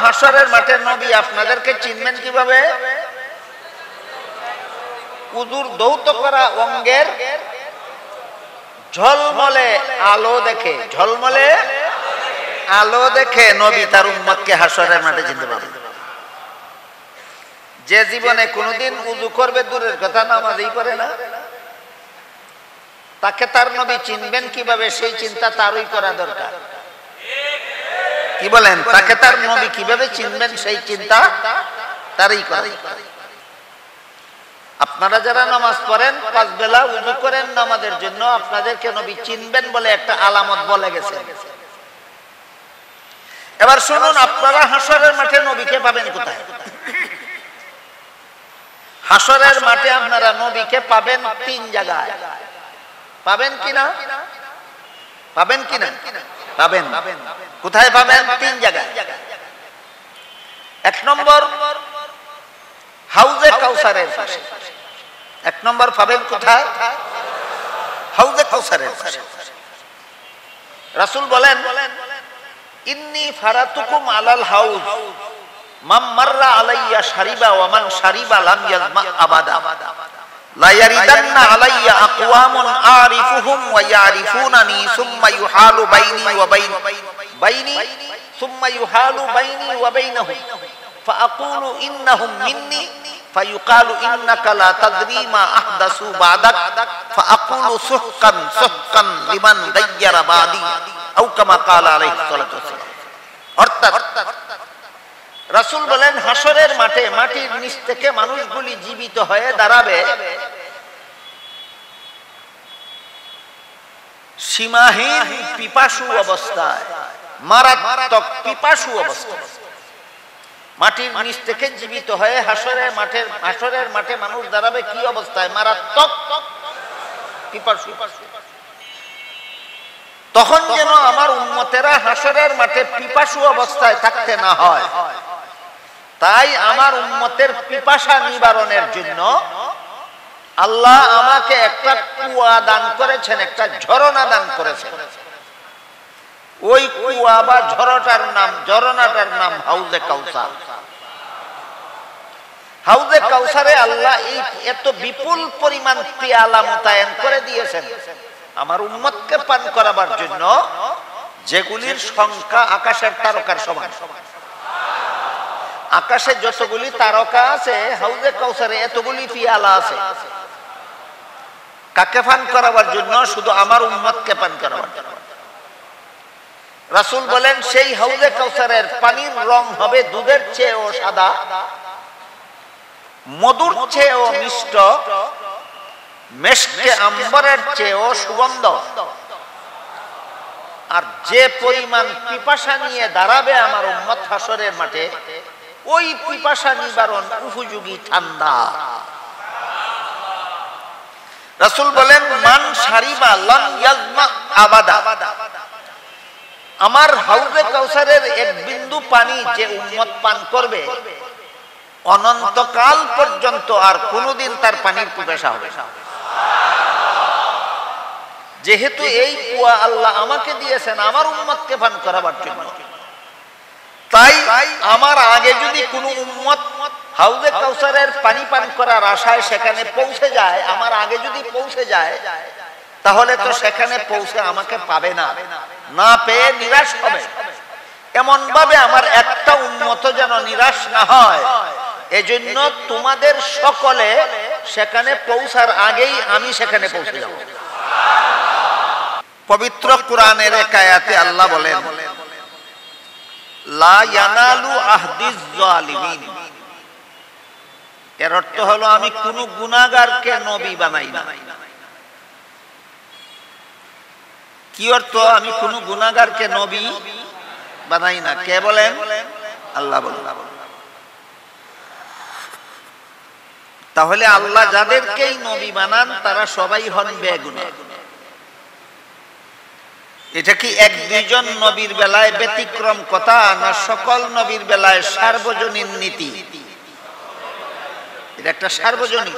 হাসরের মাঠে নবী আপনাদেরকে চিনবেন কিভাবে? উযুর দৌত করা অঙ্গের ঝলমলে আলো দেখে, ঝলমলে আলো দেখে নবী তার উম্মতকে হাসরের মাঠে চিনতে পারবেন। যে জীবনে কোনোদিন উযু করবে দূরের কথা, নামাজই পড়ে না, তাকে তার নবী চিনবেন কিভাবে? সেই চিন্তা তারই করা দরকার। কি বলেন? তাকে তার নবী কিভাবে চিনবেন সেই চিন্তা তারই করা। আপনারা যারা নামাজ পড়েন, 5 বেলা উযু করেন নামাজের জন্য, আপনাদেরকে নবী চিনবেন বলে একটা আলামত বলে গেছে। এবার শুনুন, আপনারা হাসরের মাঠে নবীকে পাবেন কোথায়? হাসরের মাঠে আপনারা নবীকে পাবেন 3 জায়গায়। পাবেন কিনা? পাবেন কিনা? পাবেন। কোথায় পাবেন? 3 জায়গায়। 1 নম্বর হাউজে কাউসারের পাশে। 1 নম্বর পাবেন কোথায়? হাউজে কাউসারের পাশে। রাসূল বলেন, ইন্নী ফারাতুকুম আলাল হাউজ মান মাররা আলাইয়া শারিবা ওয়া মান শারিবা লাম ইয়াজমা আবাদা লা ইয়ারিদান্না আলাইয়া আকওয়ামুন আরিফুহুম ওয়া ইয়ারিফুনানি সুম্মা ইউহালু বাইনি ওয়া বাইনি সুম্মা ইউহালু বাইনি ওয়া বাইনাহুম ফাআকুলু ইন্নাহুম মিন্নি ফায়ুকালু ইন্নাকা লা তাদরি মা আহদাসু বাদাক ফাআকুলু সুহকান সুহকান লিমান দায়্যারা বাদি আও কামা ক্বালা আলাইহিস সালাতু ওয়াসসালাম। অর্থাৎ রাসূল বলেন, হাসরের মাঠে মাটির নিচ থেকে মানুষগুলি জীবিত হয়ে দাঁড়াবে সীমাহীন পিপাসু অবস্থায়, মারাত্মক পিপাসু অবস্থায়। মাটির নিচ থেকে জীবিত হয়ে হাসরের মাঠে মানুষ দাঁড়াবে কি অবস্থায়? মারাত্মক পিপাসু। তখন যেন আমার উম্মতেরা হাসরের মাঠে পিপাসু অবস্থায় থাকতে না হয়, তাই আমার উম্মতের পিপাসা নিবারণের জন্য আল্লাহ আমাকে একটা কুয়া দান করেছেন, একটা ঝরনা দান করেছেন। ওই কুয়া বা ঝরনাটার নাম হাউজে কাউসার। হাউজে কাউসারে আল্লাহ এই এত বিপুল পরিমাণ পেয়ালা মোতায়েন করে দিয়েছেন আমার উম্মতকে পান করাবার জন্য, যেগুলির সংখ্যা আকাশের তারকার সমান। আকাশে যতগুলি তারকা আছে, হাউজে কাউসারে এতগুলি পিয়ালা আছে। কাকে পান করাবার জন্য? শুধু আমার উম্মতকে পান করাবার জন্য। রাসূল বলেন, সেই হাউজে কাউসারের পানির রং হবে দুধের চেয়েও সাদা, মধুর চেয়েও মিষ্ট, মেশকে আম্বরের চেয়েও সুগন্ধ। আর যে পরিমাণ পিপাসা নিয়ে দাঁড়াবে আমার উম্মত হাসরের মাঠে, ওই পিপাসা নিবারণ উপযোগী ঠান্ডা। রাসূল বলেন, মান শারিবা লাম ইয়াজমা আবাদা। আমার হাউজে কাউসারের 1 বিন্দু পানি যে উম্মত পান করবে, অনন্তকাল পর্যন্ত আর কোনোদিন তার পানির পিপাসা হবে না। যেহেতু এই কুয়া আল্লাহ আমাকে দিয়েছেন আমার উম্মতকে পান করাবার জন্য, তাই আমার আগে যদি কোনো উম্মত হাউজে কাউসারের পানি পান করার আশায় সেখানে পৌঁছে যায়, আমার আগে যদি পৌঁছে যায়, তাহলে তো সেখানে পৌঁছে আমাকে পাবে না, না পেয়ে নিরাশ হবে। এমন ভাবে আমার একটা উম্মত যেন নিরাশ না হয়, এজন্য তোমাদের সকলে সেখানে পৌঁছার আগেই আমি সেখানে পৌঁছে যাব। পবিত্র কোরআনের এক আয়াতে আল্লাহ বলেন, লা ইয়ানালু আহদিজ জালিমিন। এর অর্থ হলো আমি কোন গুনাহগারকে নবী বানাই না। কি অর্থ? আমি কোন গুনাহগারকে নবী বানাই না। কে বলেন? আল্লাহ বলেন। তাহলে আল্লাহ যাদেরকেই নবী বানান তারা সবাই হন বেগুনাহ। এটা কি 1-2 জন নবীর বেলায় ব্যতিক্রম কথা, না সকল নবীর বেলায় সার্বজনীন নীতি? এটা একটা সার্বজনীন,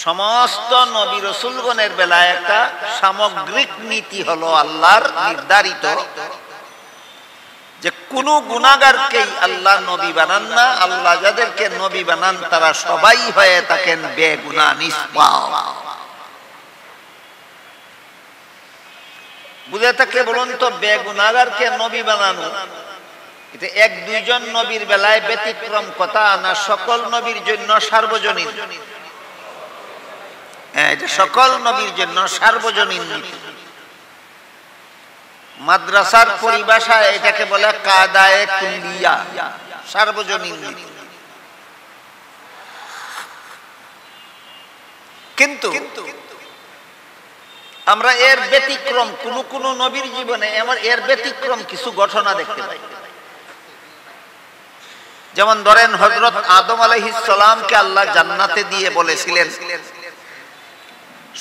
সমস্ত নবী রাসূলগণের বেলায় একটা সামগ্রিক নীতি হলো আল্লাহর নির্ধারিত, যে কোন গুনাহগারকেই আল্লাহ নবী বানান না, আল্লাহ যাদেরকে নবী বানান তারা সবাই হয়ে থাকেন বেগুনাহ নিষ্পাপ। বুঝে থাকলে বলুন তো, বেগুনাহগারকে নবী বানানো এটা এক দুইজন নবীর বেলায় ব্যতিক্রম কথা না, সকল নবীর জন্য সার্বজনীন? এটা সকল নবীর জন্য সার্বজনীন নীতি। মাদ্রাসার পরিভাষায় এটাকে বলে কায়দায়ে কুল্লিয়া, সার্বজনীন নীতি। কিন্তু আমরা এর ব্যতিক্রম কোন নবীর জীবনে এর ব্যতিক্রম কিছু ঘটনা দেখতে পাই। যেমন ধরেন, হযরত আদম আলাইহিস সালামকে আল্লাহ জান্নাতে দিয়ে বলেছিলেন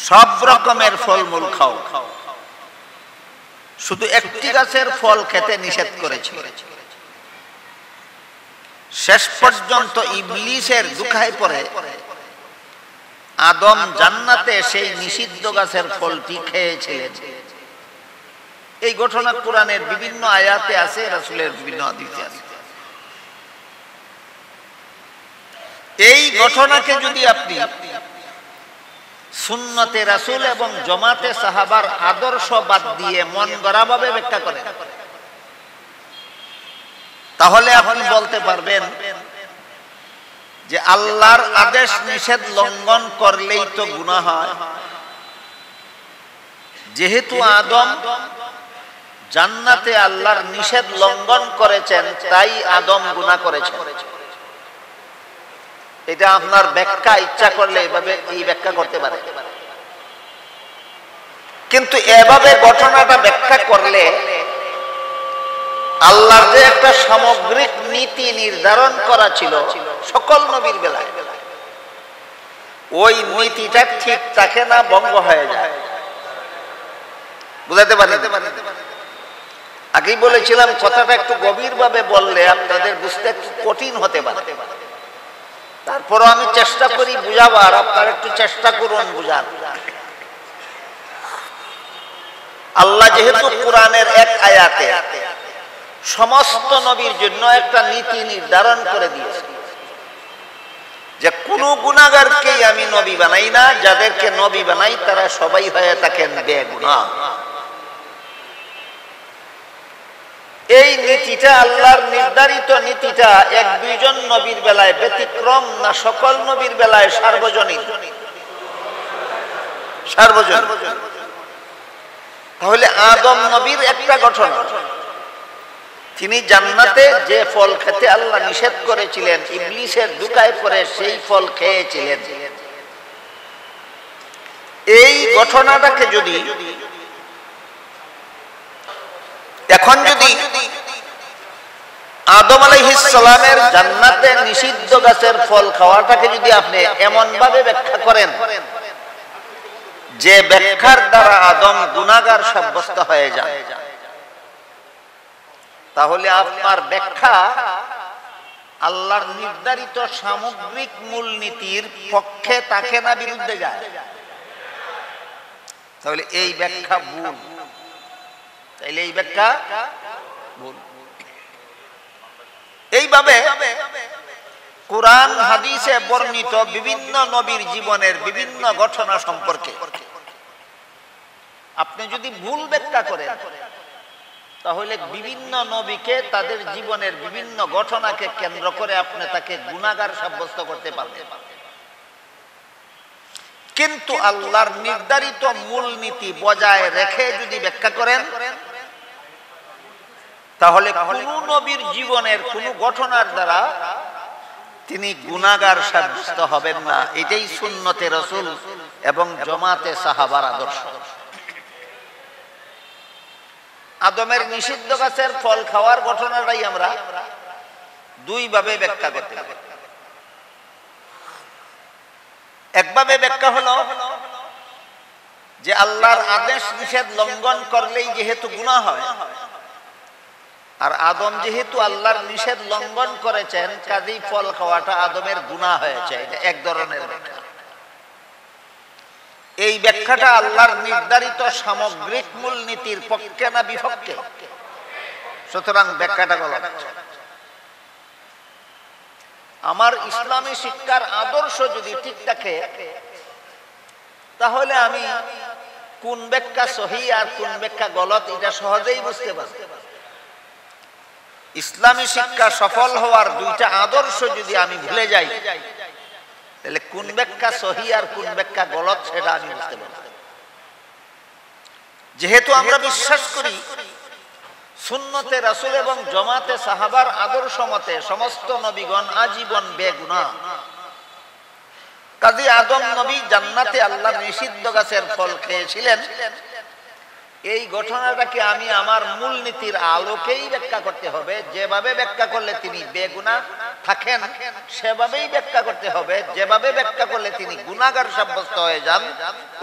সব রকমের ফলমূল খাও, শুধু একটি গাছের ফল খেতে নিষেধ করেছিল। শেষ পর্যন্ত ইবলিসের দুখায় পড়ে আদম জান্নাতে সেই নিষিদ্ধ গাছের ফলটি খেয়েছিলেন। এই ঘটনা কোরআনের বিভিন্ন আয়াতে আছে, রাসূলের বিভিন্ন হাদিসে আছে। এই ঘটনাকে যদি আপনি সুন্নতে রাসূল এবং জামাতে সাহাবার আদর্শ বাদ দিয়ে মন গড়াভাবে ব্যাখ্যা করেন, তাহলে আপনি বলতে পারবেন যে আল্লাহর আদেশ নিষেধ লঙ্ঘন করলেই তো গুনাহ হয়। যেহেতু আদম জান্নাতে আল্লাহর নিষেধ লঙ্ঘন করেছেন, তাই আদম গুনাহ করেছেন। এটা আপনার ব্যাখ্যা ইচ্ছা করলে এভাবে এই ব্যাখ্যা করতে পারে, কিন্তু এভাবে ঘটনাটা ব্যাখ্যা করলে আল্লাহর যে একটা সামগ্রিক নীতি নির্ধারণ করা ছিল সকল নবীর বেলায়, ওই নীতিটা ঠিক থাকে না, ভঙ্গ হয়ে যায়। বুঝাতে পারি? আগেই বলেছিলাম কথাটা একটু গভীরভাবে বললে আপনাদের বুঝতে একটু কঠিন হতে পারে। তারপরও আমি চেষ্টা করি বুঝাবার, আপনারা একটু চেষ্টা করুন বুঝার। আল্লাহ যেহেতু কোরআনের এক আয়াতে সমস্ত নবীর জন্য একটা নীতি নির্ধারণ করে দিয়েছে যে কোন গুনাহগারকেই আমি নবী বানাই না, যাদেরকে নবী বানাই তারা সবাই হয়ে থাকেন বেগুনাহ। এই নীতিটা আল্লাহর নির্ধারিত নীতিটা এক দুইজন নবীর বেলায় ব্যতিক্রম না, সকল নবীর বেলায় সার্বজনীন? সার্বজনীন। তাহলে আদম নবীর একটা ঘটনা, তিনি জান্নাতে যে ফল খেতে আল্লাহ নিষেধ করেছিলেন, ইবলিসের দুকায় পড়ে সেই ফল খেয়েছিলেন। এই ঘটনাটাকে যদি এখন যদি আদম আলাইহিস সালামের জান্নাতে নিষিদ্ধ গাছের ফল খাওয়াটাকে যদি আপনি এমন ভাবে ব্যাখ্যা করেন যে ব্যাখ্যার দ্বারা আদম গুনাহগার সাব্যস্ত হয়ে যায়, তাহলে আপনার ব্যাখ্যা আল্লাহর নির্ধারিত সামগ্রিক মূলনীতির পক্ষে থাকে না, বিরুদ্ধে যায়। তাহলে এই ব্যাখ্যা ভুল। তাইলে এই ব্যাখ্যা ভুল। এইভাবে কোরআন হাদিসে বর্ণিত বিভিন্ন নবীর জীবনের বিভিন্ন ঘটনা সম্পর্কে আপনি যদি ভুল ব্যাখ্যা করেন, তাহলে বিভিন্ন নবীকে তাদের জীবনের বিভিন্ন ঘটনাকে কেন্দ্র করে আপনি তাকে গুনাহগার সাব্যস্ত করতে পারবেন। কিন্তু আল্লাহর নির্ধারিত মূলনীতি বজায় রেখে যদি ব্যাখ্যা করেন, তাহলে কোন নবীর জীবনের কোন ঘটনার দ্বারা তিনি গুনাহগার সাব্যস্ত হবেন না। এটাই সুন্নতে রাসূল এবং জামাতে সাহাবার আদর্শ। আদমের নিষিদ্ধ গাছের ফল খাওয়ার ঘটনাটাই আমরা দুই ভাবে ব্যাখ্যা করতে পারি। একভাবে ব্যাখ্যা হলো যে আল্লাহর আদেশ নিষেধ লঙ্ঘন করলেই যেহেতু গুনাহ হয়, আর আদম যেহেতু আল্লাহর নিষেধ লঙ্ঘন করেছেন, কাজেই ফল খাওয়াটা আদমের গুনাহ হয়েছে। এটা এক ধরনের ব্যাখ্যা। এই ব্যাখ্যাটা আল্লাহর নির্ধারিত সামগ্রিক মূলনীতির পক্ষে না বিপক্ষে? সুতরাং ব্যাখ্যাটা গলত। আমার ইসলামী শিক্ষার আদর্শ যদি ঠিক থাকে তাহলে আমি কোন ব্যাখ্যা সহি আর কোন ব্যাখ্যা গলত এটা সহজেই বুঝতে পারব। ইসলামী শিক্ষা সফল হওয়ার দুইটা আদর্শ যদি আমি ভুলে যাই তাহলে কোন ব্যাখ্যা সহি আর কোন ব্যাখ্যা গলত সেটা আমি বুঝতে পারব। যেহেতু আমরা বিশ্বাস করি সুন্নতে রাসূল এবং জামাতে সাহাবার আদর্শ মতে সমস্ত নবীগণ আজীবন বেগুনাহ, কাজী আদম নবী জান্নাতে আল্লাহর নিষিদ্ধ গাছের ফল খেয়েছিলেন, এই ঘটনাটাকে আমি আমার মূলনীতির আলোকেই ব্যাখ্যা করতে হবে। যেভাবে ব্যাখ্যা করলে তিনি বেগুনাহ থাকেন সেভাবেই ব্যাখ্যা করতে হবে। যেভাবে ব্যাখ্যা করলে তিনি গুনাহগার সাব্যস্ত হয়ে যান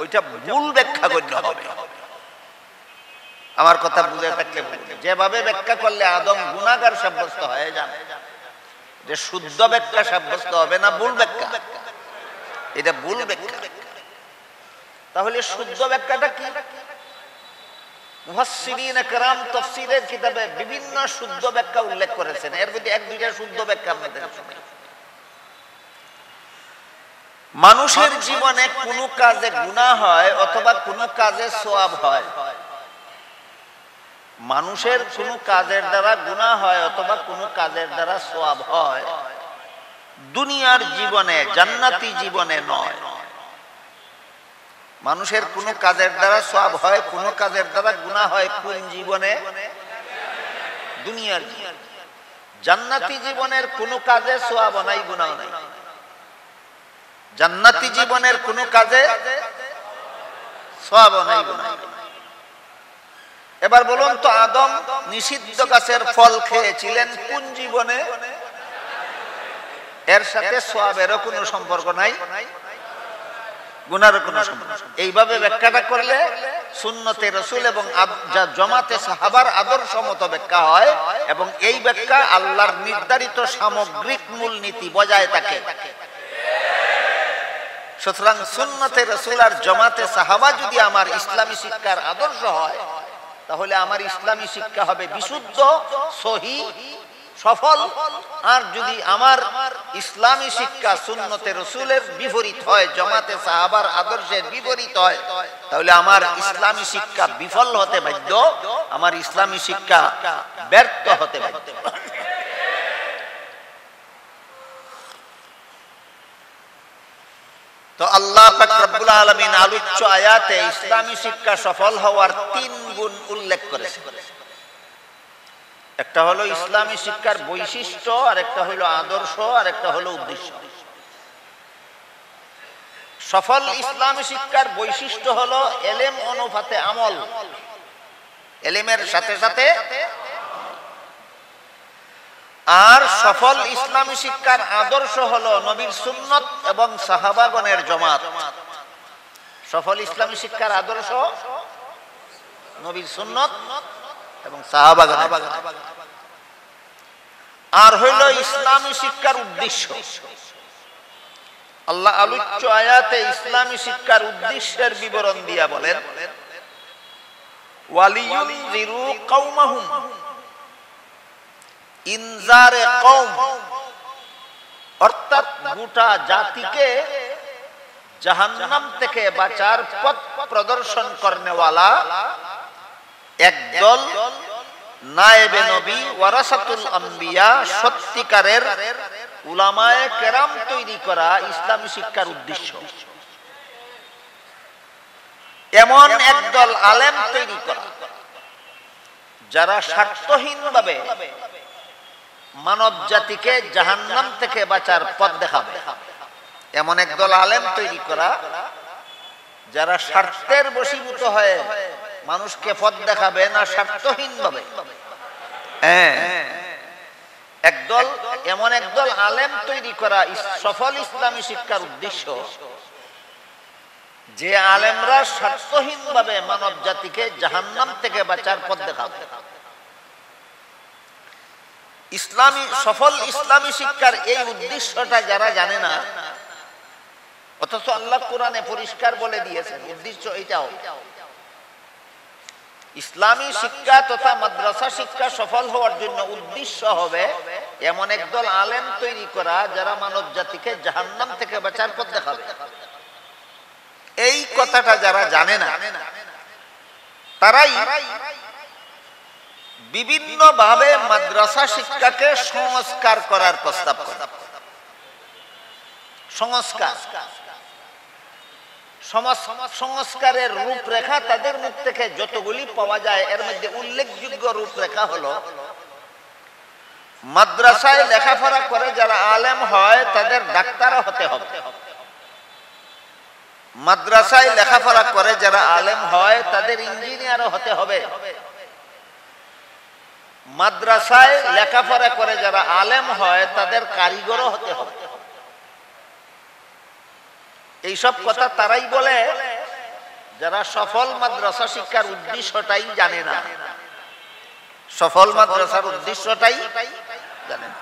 ওইটা ভুল ব্যাখ্যা গণ্য হবে। আমার কথা বুঝে থাকলে, যেভাবে ব্যাখ্যা করলে আদম গুনাহগার সাব্যস্ত হয়ে যান, যে শুদ্ধ ব্যাখ্যা সাব্যস্ত হবে না, ভুল ব্যাখ্যা, এটা ভুল ব্যাখ্যা। তাহলে শুদ্ধ ব্যাখ্যাটা কি? মুফাসসিরিন کرام তাফসীরের কিতাবে বিভিন্ন শুদ্ধ ব্যাখ্যা উল্লেখ করেছেন। এর মধ্যে এক দুইটা শুদ্ধ ব্যাখ্যা আপনাদের শোনাই। মানুষের জীবনে কোনো কাজে গুনাহ হয় অথবা কোনো কাজে সওয়াব হয়, মানুষের কোনো কাজের দ্বারা গুনাহ হয় অথবা কোনো কাজের দ্বারা সওয়াব হয়, দুনিয়ার জীবনে জান্নাতি জীবনে নয়। মানুষের কোনো কাজের দ্বারা সওয়াব হয়, কোনো কাজের দ্বারা গুনাহ হয় কোন জীবনে? দুনিয়ার জীবনে। জান্নাতি জীবনের কোনো কাজে সওয়াব নাই, গুনাহ নাই। জান্নাতি জীবনের কোনো কাজে সওয়াব নাই, গুনাহ নাই। এবার বলুন তো, আদম নিষিদ্ধ গাছের ফল খেয়েছিলেন কোন জীবনে? এর সাথে সওয়াবেরও কোনো সম্পর্ক নাই, গুনাহর কোনো সম্পর্ক। এইভাবে ব্যাখ্যাটা করলে সুন্নতে রাসূল এবং জামাতে সাহাবার আদর্শ মত ব্যাখ্যা হয় এবং এই ব্যাখ্যা আল্লাহর নির্ধারিত সামগ্রিক মূলনীতি বজায় থাকে। সুতরাং সুন্নতে রাসূল আর জামাতে সাহাবা যদি আমার ইসলামী শিক্ষার আদর্শ হয় তাহলে আমার ইসলামী শিক্ষা হবে বিশুদ্ধ, সহি, সফল। আর যদি আমার ইসলামী শিক্ষা সুন্নতে রাসূলের বিপরীত হয়, জামাতে সাহাবার আদর্শের বিপরীত হয়, তাহলে আমার ইসলামী শিক্ষা বিফল হতে বাধ্য, আমার ইসলামী শিক্ষা ব্যর্থ হতে বাধ্য। তো আল্লাহ পাক রব্বুল আলামিন আলোচ্য আয়াতে ইসলামী শিক্ষা সফল হওয়ার 3 গুণ উল্লেখ করেছেন। একটা হলো ইসলামী শিক্ষার বৈশিষ্ট্য, আর একটা হলো আদর্শ, আর একটা হলো উদ্দেশ্য। সফল ইসলামী শিক্ষার বৈশিষ্ট্য হলো ইলম অনুপাতে আমল, ইলমের সাথে সাথে। আর সফল ইসলামী শিক্ষার আদর্শ হলো নবীর সুন্নত এবং সাহাবাগণের জামাত। সফল ইসলামী শিক্ষার আদর্শ নবীর সুন্নত এবং সাহাবাগণ। আর হইল ইসলামী শিক্ষার উদ্দেশ্য। আল্লাহ আলোচ্য আয়াতে ইসলামী শিক্ষার উদ্দেশ্যের বিবরণ দিয়া বলেন, ওয়ালিয়ুনজিরু কওমাহুম, ইনজারে কওম, অর্থাৎ গোটা জাতিকে জাহান্নাম থেকে বাঁচার পথ প্রদর্শন করনেওয়ালা একদল নায়েবে নবী ওয়ারাসাতুল আম্বিয়া, সত্যিকারের উলামায়ে কেরাম তৈরি করা ইসলামী শিক্ষার উদ্দেশ্য। এমন একদল আলেম তৈরি করা যারা স্বার্থহীনভাবে মানব জাতিকে জাহান্নাম থেকে বাঁচার পথ দেখাবে। এমন একদল আলেম তৈরি করা যারা স্বার্থের বশীভূত হয়ে মানুষকে পথ দেখাবে না, স্বার্থহীনভাবে। একদল, এমন একদল আলেম তৈরি করা সফল ইসলামী শিক্ষার উদ্দেশ্য, যে আলেমরা স্বার্থহীনভাবে মানব জাতিকে জাহান্নাম থেকে বাঁচার পথ দেখাবে। ইসলামী সফল ইসলামী শিক্ষার এই উদ্দেশ্যটা যারা জানে না, অথচ আল্লাহ কোরআনে পরিষ্কার বলে দিয়েছেন উদ্দেশ্য এটাও। ইসলামী শিক্ষা তথা মাদ্রাসা শিক্ষা সফল হওয়ার জন্য উদ্দেশ্য হবে এমন একদল আলেম তৈরি করা যারা মানব জাতিকে জাহান্নাম থেকে বাঁচার পথ দেখাবে। এই কথাটা যারা জানে না তারাই বিভিন্ন ভাবে মাদ্রাসা শিক্ষাকে সংস্কার করার প্রস্তাব করে। সংস্কারের রূপরেখা তাদের মুখ থেকে যতগুলি পাওয়া যায় এর মধ্যে উল্লেখযোগ্য রূপরেখা হলো মাদ্রাসায় লেখাপড়া করে যারা আলেম হয় তাদের ডাক্তার হতে হবে। মাদ্রাসায় লেখাপড়া করে যারা আলেম হয় তাদের ইঞ্জিনিয়ারও হতে হবে। মাদ্রাসায় লেখাপড়া করে যারা আলেম হয় তাদের কারিগরও হতে হবে। এইসব কথা তারাই বলে যারা সফল মাদ্রাসা শিক্ষার উদ্দেশ্যটাই জানে না। সফল মাদ্রাসার উদ্দেশ্যটাই জানে না।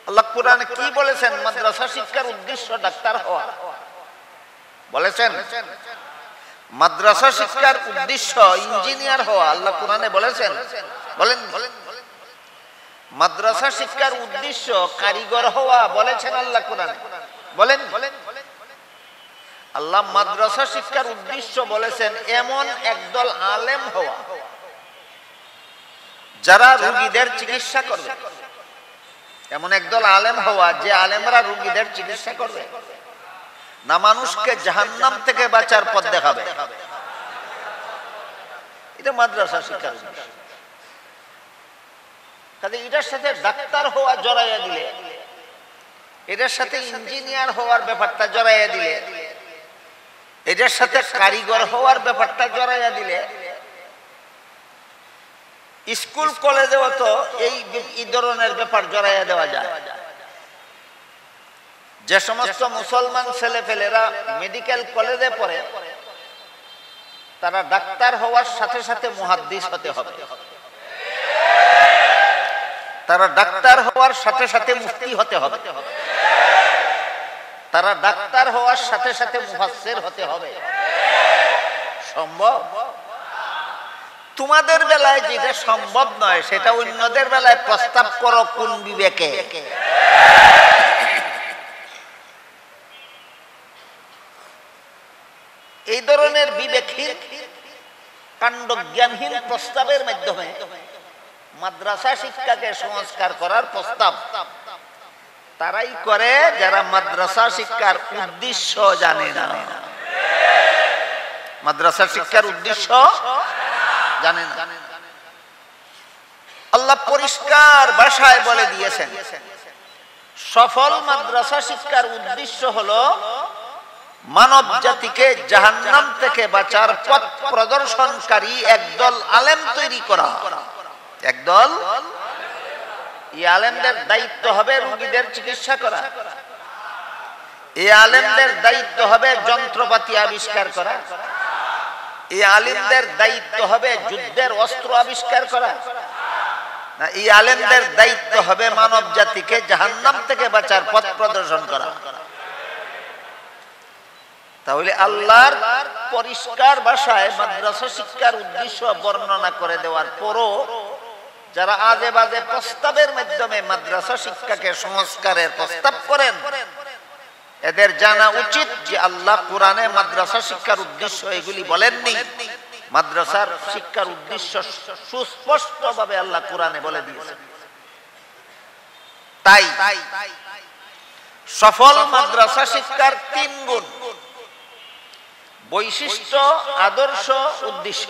আল্লাহ কোরআনে কি বলেছেন? মাদ্রাসা শিক্ষার উদ্দেশ্য ডাক্তার হওয়া বলেছেন। মাদ্রাসা শিক্ষার উদ্দেশ্য ইঞ্জিনিয়ার হওয়া আল্লাহ কোরআনে বলেছেন। বলেন মাদ্রাসা শিক্ষার উদ্দেশ্য কারিগর হওয়া বলেছেন আল্লাহ কোরআনে। বলেন আল্লাহ মাদ্রাসা শিক্ষার উদ্দেশ্য বলেছেন এমন একদল আলেম হওয়া যারা রোগীদের চিকিৎসা করবে। এমন একদল আলেম হওয়া যে আলেমরা রোগীদের চিকিৎসা করবে, না মানুষকে জাহান্নাম থেকে বাঁচার পথ দেখাবে। এটা মাদ্রাসা শিক্ষার উদ্দেশ্য। কাজে এটার সাথে ডাক্তার হওয়া জড়াইয়া দিলে, এটার সাথে ইঞ্জিনিয়ার হওয়ার ব্যাপারটা জড়াইয়া দিলে, এটার সাথে কারিগর হওয়ার ব্যাপারটা জড়াইয়া দিলে স্কুল কলেজেও তো এই ধরনের ব্যাপার জড়াইয়া দেওয়া যায়। যে সমস্ত মুসলমান ছেলেপেলেরা মেডিকেল কলেজে পড়ে তারা ডাক্তার হওয়ার সাথে সাথে মুহাদ্দিস হতে হবে। তারা ডাক্তার হওয়ার সাথে সাথে মুফতি হতে হবে। তারা ডাক্তার হওয়ার সাথে সাথে মুফাসসির হতে হবে। সম্ভব? তোমাদের বেলায় যেটা সম্ভব নয় সেটা অন্যদের বেলায় প্রস্তাব করো কোন বিবেকে? এই ধরনের বিবেকহীন কাণ্ডজ্ঞানহীন প্রস্তাবের মাধ্যমে মাদ্রাসা শিক্ষাকে সংস্কার করার প্রস্তাব তারাই করে যারা মাদ্রাসা শিক্ষার উদ্দেশ্য জানে না। মাদ্রাসা শিক্ষার উদ্দেশ্য জানে না। আল্লাহ পরিষ্কার ভাষায় বলে দিয়েছেন সফল মাদ্রাসা শিক্ষার উদ্দেশ্য হলো মানব জাতিকে জাহান্নাম থেকে বাঁচার পথ প্রদর্শনকারী একদল আলেম তৈরি করা। একদল এই আলেমদের দায়িত্ব হবে রোগীদের চিকিৎসা করা। এই আলেমদের দায়িত্ব হবে যন্ত্রপাতি আবিষ্কার করা। এই আলেমদের দায়িত্ব হবে যুদ্ধের অস্ত্র আবিষ্কার করা। এই আলেমদের দায়িত্ব হবে মানব জাতিকে জাহান্নাম থেকে বাঁচার পথ প্রদর্শন করা। তাহলে আল্লাহর পরিষ্কার ভাষায় মাদ্রাসা শিক্ষার উদ্দেশ্য বর্ণনা করে দেওয়ার পরও যারা আজে বাজে প্রস্তাবের মাধ্যমে মাদ্রাসা শিক্ষাকে সংস্কারের প্রস্তাব করেন এদের জানা উচিত যে আল্লাহ কোরআনে মাদ্রাসা শিক্ষার উদ্দেশ্য এগুলি বলেননি। মাদ্রাসার শিক্ষার উদ্দেশ্য সুস্পষ্টভাবে আল্লাহ কোরআনে বলে দিয়েছেন। তাই সফল মাদ্রাসা শিক্ষার 3 গুণ: বৈশিষ্ট্য, আদর্শ, উদ্দেশ্য।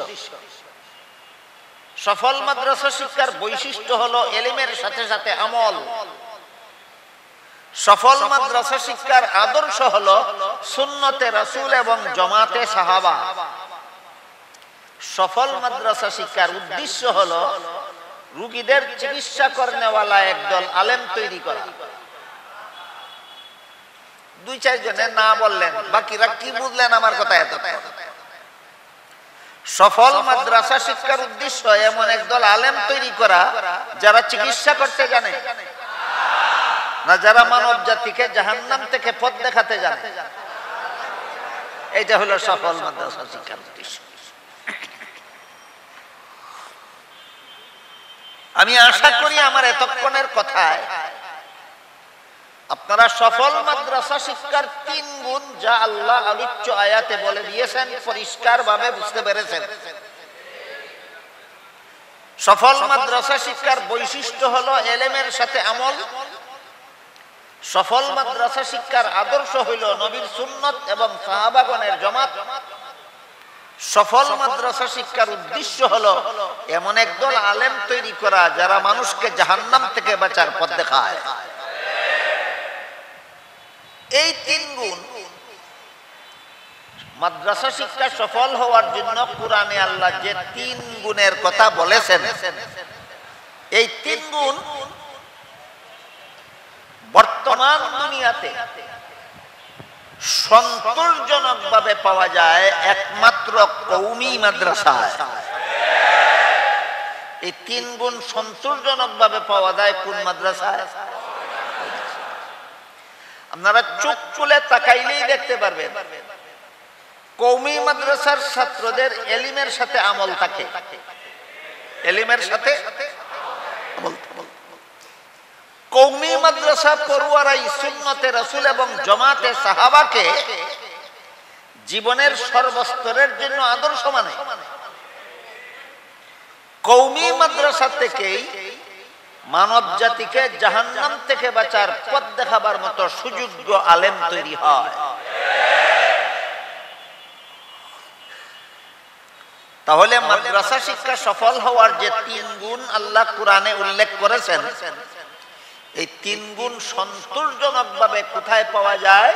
সফল মাদ্রাসা শিক্ষার বৈশিষ্ট্য হলো ইলমের সাথে সাথে আমল। সফল মাদ্রাসা শিক্ষার আদর্শ হলো সুন্নতে রাসূল এবং জামাতে সাহাবা। সফল মাদ্রাসা শিক্ষার উদ্দেশ্য হলো রোগীদের চিকিৎসা করনেওয়ালা একদল আলেম তৈরি করা। 2-4 জনে না বললেন, বাকিরা কি বুঝলেন আমার কথা? এত সফল মাদ্রাসা শিক্ষার উদ্দেশ্য এমন একদল আলেম তৈরি করা যারা চিকিৎসা করতে জানে, না যারা মানব জাতিকে জাহান্নাম থেকে পথ দেখাতে জানে। এটা হলো সফল মাদ্রাসা শিক্ষার উদ্দেশ্য। আমি আশা করি আমার এতক্ষণের কথায় আপনারা সফল মাদ্রাসা শিক্ষার ৩ গুণ যা আল্লাহ আলোচ্য আয়াতে বলে দিয়েছেন পরিষ্কারভাবে বুঝতে পেরেছেন। সফল মাদ্রাসা শিক্ষার বৈশিষ্ট্য হলো ইলমের সাথে আমল। সফল মাদ্রাসা শিক্ষার আদর্শ হইল নবীর সুন্নত এবং সাহাবাগণের জামাত। সফল মাদ্রাসা শিক্ষার উদ্দেশ্য হলো এমন একদল আলেম তৈরি করা যারা মানুষকে জাহান্নাম থেকে বাঁচার পথ দেখায়। এই ৩ গুণ মাদ্রাসা শিক্ষা সফল হওয়ার জন্য কুরআনে আল্লাহ যে ৩ গুণের কথা বলেছেন, এই ৩ গুণ বর্তমান দুনিয়াতে সন্তোষজনকভাবে পাওয়া যায় একমাত্র কওমি মাদ্রাসায়। এই ৩ গুণ সন্তোষজনকভাবে পাওয়া যায় কোন মাদ্রাসায়? আপনারা চোখ খুলে তাকাইলেই দেখতে পারবেন কওমি মাদ্রাসার ছাত্রদের এলিমের সাথে আমল থাকে। এলিমের সাথে আমল থাকে। কওমি মাদ্রাসা পড়ুয়ারাই সুন্নতে রাসূল এবং জামাতে সাহাবাকে জীবনের সর্বস্তরের জন্য আদর্শ মানে। কওমি মাদ্রাসা থেকেই মানব জাতিকে জাহান্নাম থেকে বাঁচার পথ দেখাবার মতো সুযোগ্য আলেম তৈরি হয়। তাহলে মাদ্রাসা শিক্ষা সফল হওয়ার যে ৩ গুণ আল্লাহ কুরআনে উল্লেখ করেছেন, এই ৩ গুণ সন্তোষজনকভাবে কোথায় পাওয়া যায়?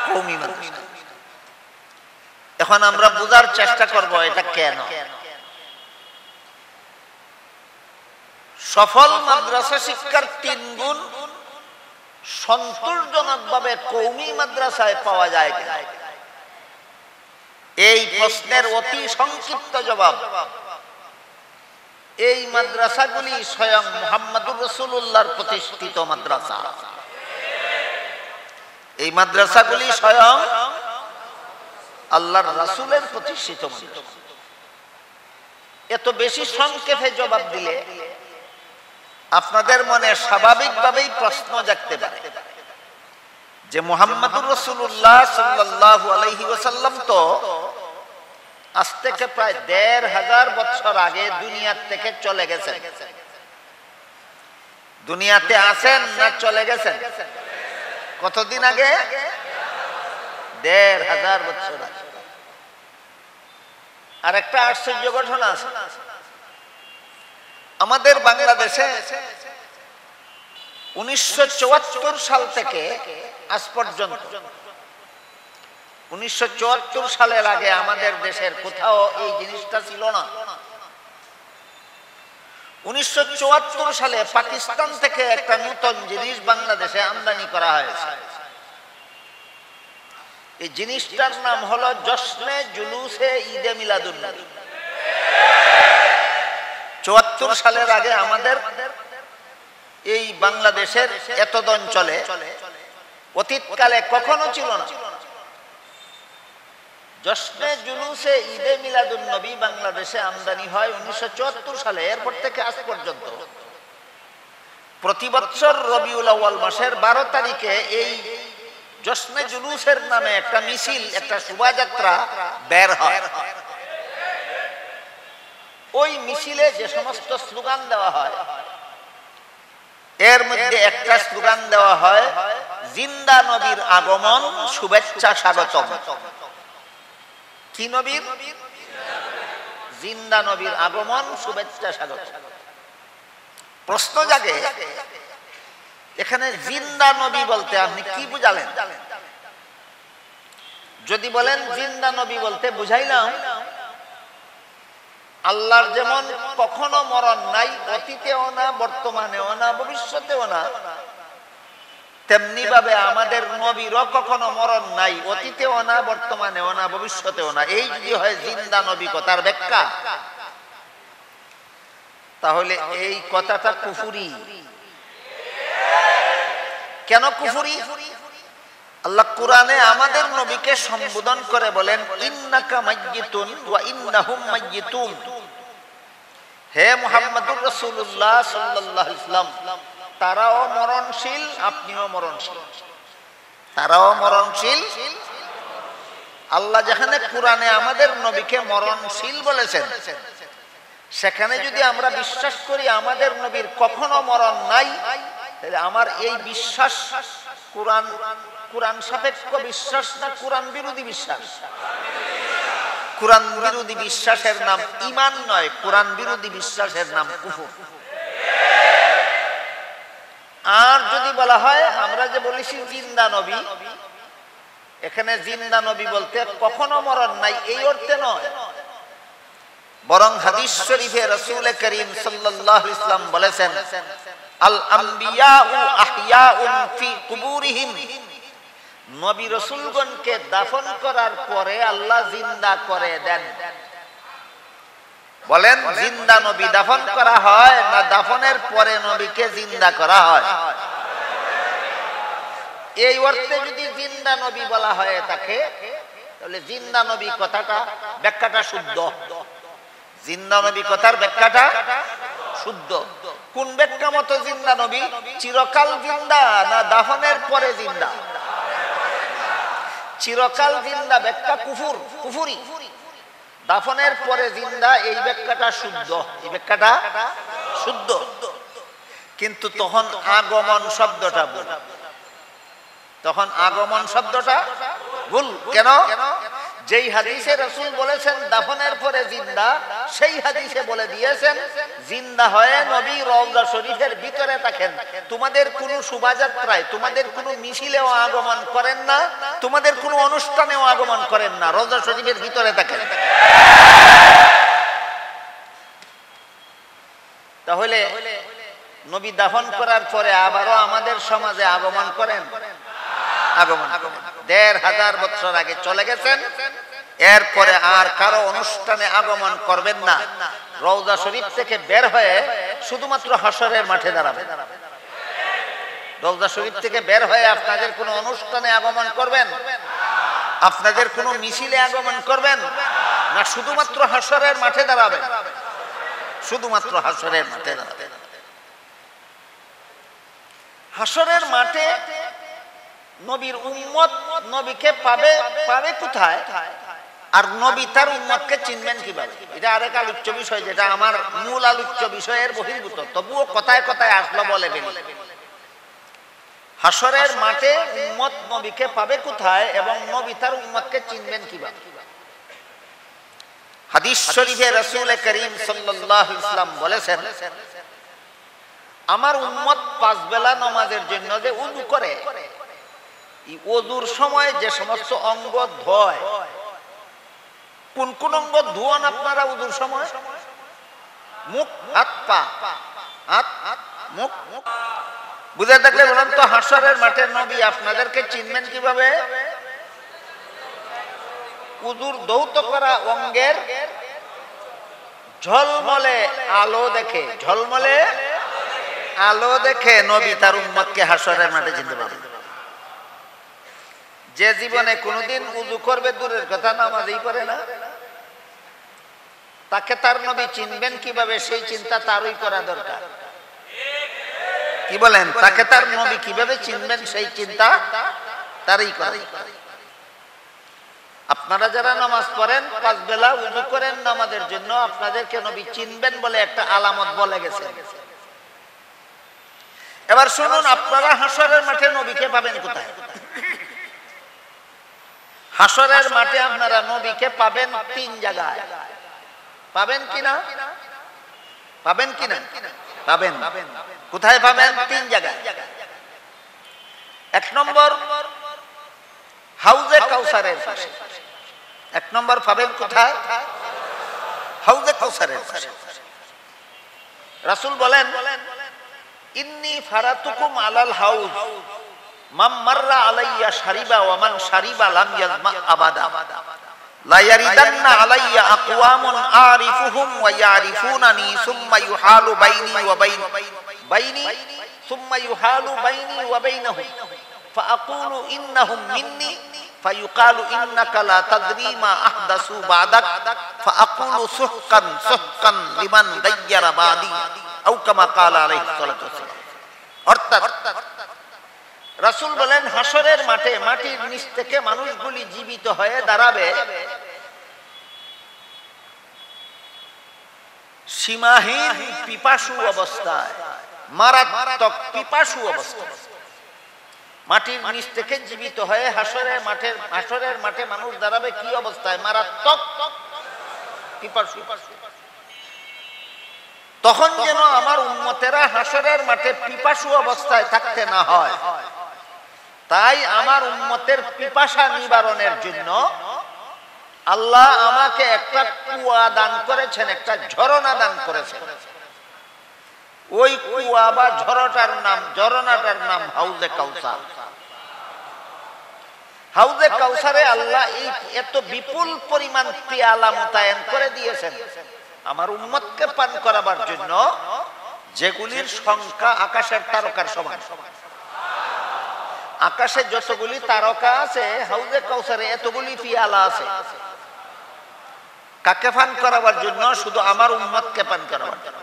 কওমি মাদ্রাসা। এখন আমরা বোঝার চেষ্টা করব এটা কেন। সফল মাদ্রাসা শিক্ষার ৩ গুণ সন্তোষজনকভাবে কওমি মাদ্রাসায় পাওয়া যায় কিনা, এই প্রশ্নের অতি সংক্ষিপ্ত জবাব এই মাদ্রাসাগুলি স্বয়ং মুহাম্মদুর রাসূলুল্লাহর প্রতিষ্ঠিত মাদ্রাসা। এই মাদ্রাসাগুলি স্বয়ং আল্লাহর রাসূলের প্রতিষ্ঠিত মাদ্রাসা। এত বেশি সংক্ষেপে জবাব দিলে আপনাদের মনে স্বাভাবিকভাবেই প্রশ্ন জাগতে পারে যে মুহাম্মদুর রাসূলুল্লাহ সাল্লাল্লাহু আলাইহি ওয়াসাল্লাম তো আজ থেকে প্রায় ১৫০০ বছর আগে দুনিয়া থেকে চলে গেছেন। দুনিয়াতে আছেন না চলে গেছেন? কতদিন আগে? ১৫০০ বছর আগে। আর একটা আশ্চর্য ঘটনা আছে, আমাদের বাংলাদেশে ১৯৭৪ সাল থেকে আজ পর্যন্ত ১৯৭৪ সালের আগে আমাদের দেশের কোথাও এই জিনিসটা ছিল না। ১৯৭৪ সালে পাকিস্তান থেকে একটা নতুন জিনিস বাংলাদেশে আমদানি করা হয়েছে। এই জিনিসটার নাম হলো জশ্নে জুলুসে ঈদে মিলাদুন নবী। ৭৪ সালের আগে আমাদের এই বাংলাদেশের এতদ অঞ্চলে অতীতকালে কখনো ছিল না। জশ্নে জুলুসে ঈদে মিলাদুন নবী বাংলাদেশে আমদানি হয় ১৯৭৪ সালে। এরপর থেকে আজ পর্যন্ত প্রতি বছর রবিউল আউয়াল মাসের ১২ তারিখে এই জশ্নে জুলুসের নামে একটা মিছিল, একটা শোভাযাত্রা বের হয়। ওই মিছিলে যে সমস্ত স্লোগান দেওয়া হয়, এর মধ্যে একটা স্লোগান দেওয়া হয় জিন্দা নবীর আগমন, শুভেচ্ছা স্বাগতম। কি নবীর? জিন্দা নবীর আগমন, শুভেচ্ছা স্বাগতম। প্রশ্ন জাগে এখানে জিন্দা নবী বলতে আপনি কি বুঝালেন? যদি বলেন জিন্দা নবী বলতে বুঝাইলাম আল্লাহর যেমন কখনো মরণ নাই, অতীতেও না, বর্তমানেও না, ভবিষ্যতেও না, তেমনি ভাবে আমাদের নবীরও কখনো মরণ নাই, অতীতেও না, বর্তমানেও না, ভবিষ্যতেও না। এই যদি হয় জিন্দা নবী কথার ব্যাখ্যা, তাহলে এই কথাটা কুফরি। কেন কুফরি? আল্লাহ কুরআনে আমাদের নবীকে সম্বোধন করে বলেন ইন্নাকা মাইয়িতুন ওয়া ইন্নাহুম মাইয়িতুন। হে মুহাম্মদুর রাসূলুল্লাহ সাল্লাল্লাহু আলাইহি ওয়াসাল্লাম, তারাও মরণশীল, আপনিও মরণশীল। তারাও মরণশীল। আল্লাহ যেখানে কোরআনে আমাদের নবীকে মরণশীল বলেছেন, সেখানে যদি আমরা বিশ্বাস করি আমাদের নবীর কখনো মরণ নাই, তাহলে আমার এই বিশ্বাস কোরআন সাপেক্ষ বিশ্বাস না কোরআন বিরোধী বিশ্বাস? কোরআন বিরোধী বিশ্বাসের নাম ঈমান নয়, কোরআন বিরোধী বিশ্বাসের নাম কুফর। আর যদি বলা হয়, আমরা যে বলেছি জিন্দা নবী, এখানে জিন্দা নবী বলতে কখনো মরণ নাই এই অর্থে নয়, বরং হাদিস শরীফে রাসূল করিম সাল্লাল্লাহু আলাইহি ওয়াসাল্লাম বলেছেন, আল আমবিয়াউ আহইয়াউন ফি কুবুরিহিম, নবী রাসূলগণকে দাফন করার পরে আল্লাহ জিন্দা করে দেন। বলেন, জিন্দা নবী দাফন করা হয় না দাফনের পরে নবীকে জিন্দা করা হয়? এই অর্থে যদি জিন্দা নবী বলা হয় তাকে, তাহলে জিন্দা নবী কথাটা ব্যাখ্যাটা শুদ্ধ। জিন্দা নবী কথার ব্যাখ্যাটা শুদ্ধ। কোন ব্যাখ্যা মতো জিন্দা নবী? চিরকাল জিন্দা না দাফনের পরে জিন্দা? চিরকাল জিন্দা ব্যাখ্যা কুফুরি। দাফনের পরে জিন্দা এই ব্যাখ্যাটা শুদ্ধ, এই ব্যাখ্যাটা শুদ্ধ। কিন্তু তখন আগমন শব্দটা ভুল। তখন আগমন শব্দটা ভুল। কেন? যেই হাদিসে রাসূল বলেছেন দাফনের পরে জিন্দা, সেই হাদিসে বলে দিয়েছেন জিন্দা হয়ে নবী রওজা শরীফের ভিতরে থাকেন। তোমাদের কোনো শোভাযাত্রায়, তোমাদের কোনো মিছিলেও আগমন করেন না, তোমাদের কোনো অনুষ্ঠানেও আগমন করেন না, রওজা শরীফের ভিতরে থাকেন। তাহলে নবী দাফন করার পরে আবারও আমাদের সমাজে আগমন করেন? আগমন ১৫০০ বছর আগে চলে গেছেন, এরপরে আর কারো অনুষ্ঠানে আগমন করবেন না। রওজা শরীফ থেকে বের হয়ে শুধুমাত্র হাশরের মাঠে দাঁড়াবেন। রওজা শরীফ থেকে বের হয়ে আপনাদের কোনো অনুষ্ঠানে আগমন করবেন? আপনাদের কোনো মিছিলে আগমন করবেন না? শুধুমাত্র হাশরের মাঠে দাঁড়াবেন। শুধুমাত্র হাশরের মাঠে দাঁড়াবেন। হাশরের মাঠে নবীর উম্মত নবীকে পাবে কোথায়? আর নবী তার উম্মতকে চিনবেন কিভাবে? এটা আরেক আলোচ্য বিষয়, যেটা আমার মূল আলোচ্য বিষয়ের বহির্ভূত, তবুও কথায় কথায় আসলো বলে ফেলি। হাশরের মাঠে উম্মত নবীকে পাবে কোথায় এবং নবী তার উম্মতকে চিনবেন কিভাবে? হাদিস শরীফে রাসূল করিম সাল্লাল্লাহু আলাইহি ওয়াসাল্লাম বলেছেন, আমার উম্মত ৫ বেলা নামাজের জন্য যে ওযু করে, এই ওযুর সময় যে সমস্ত অঙ্গ ধোয়, কোন কোন অঙ্গ ধোন আপনারা ওযুর সময়? মুখ, হাত, পা। হাত, মুখ। বুঝে থাকলে বলেন তো, হাশরের মাঠে নবী আপনাদেরকে চিনবেন কিভাবে? ওযুর ধৌত করা অঙ্গের ঝলমলে আলো দেখে, ঝলমলে আলো দেখে নবী তার উম্মতকে হাশরের মাঠে চিনতে পারবেন। যে জীবনে কোনোদিন ওযু করবে দূরের কথা, নামাজই করে না, তাকে তার নবী চিনবেন কিভাবে? সেই চিন্তা তারই করা দরকার। কি বলেন? তাকে তার নবী কিভাবে চিনবেন সেই চিন্তা তারই করা। আপনারা যারা নামাজ পড়েন, ৫ বেলা ওযু করেন নামাজের জন্য, আপনাদেরকে নবী চিনবেন বলে একটা আলামত বলে গেছে। এবার শুনুন, আপনারা হাশরের মাঠে নবীকে পাবেন কোথায়? হাশরের মাঠে আপনারা নবীকে পাবেন ৩ জায়গায়। পাবেন কিনা? পাবেন কিনা? পাবেন। কোথায় পাবেন? ৩ জায়গায়। ১ নম্বর, হাউজে কাউসারের পাশে। ১ নম্বর পাবেন কোথায়? হাউজে কাউসারের পাশে। রাসূল বলেন, ইন্নী ফারাতুকুম আলাল হাউজ মান মাররা আলাইয়া শারিবা ওয়া মান শারিবা লাম ইয়াজমা আবাদা লা ইয়ারিদান্না আলাইয়া আকওয়ামুন আরিফুহুম ওয়া ইয়ারিফুনানি সুম্মা ইউহালু বাইনি সুম্মা ইউহালু বাইনি ওয়া বাইনাহুম ফাআকুলু ইন্নাহুম মিন্নি فيقال إنك لا تدري ما أحدثوا بعدك فأقول سحقا سحقا لمن غير بعدي أو كما قال عليه الصلاة والسلام। অর্থাৎ রাসূল বলেন হাসরের মাঠে মাটির নিচ থেকে মানুষগুলি জীবিত হয়ে দাঁড়াবে সীমাহীন পিপাসু অবস্থায়, মারাত্মক পিপাসু অবস্থায়। মাটির নিচ থেকে জীবিত হয়ে হাসরের মাঠে মানুষ দাঁড়াবে কি অবস্থায়? মারাত্মক পিপাসু। তখন যেন আমার উম্মতেরা হাসরের মাঠে পিপাসু অবস্থায় থাকতে না হয়, তাই আমার উম্মতের পিপাসা নিবারণের জন্য আল্লাহ আমাকে একটা কুয়া দান করেছেন, একটা ঝরনা দান করেছেন। ওই কুয়া বা ঝরনাটার নাম হাউজে কাউসার। হাউজে কাউসারে আল্লাহ এই এত বিপুল পরিমাণ পেয়ালা মোতায়েন করে দিয়েছেন আমার উম্মতকে পান করাবার জন্য, যেগুলির সংখ্যা আকাশের তারকার সমান। আকাশে যতগুলি তারকা আছে, হাউজে কাউসারে এতগুলি পেয়ালা আছে। কাকে পান করাবার জন্য? শুধু আমার উম্মতকে পান করাবার জন্য।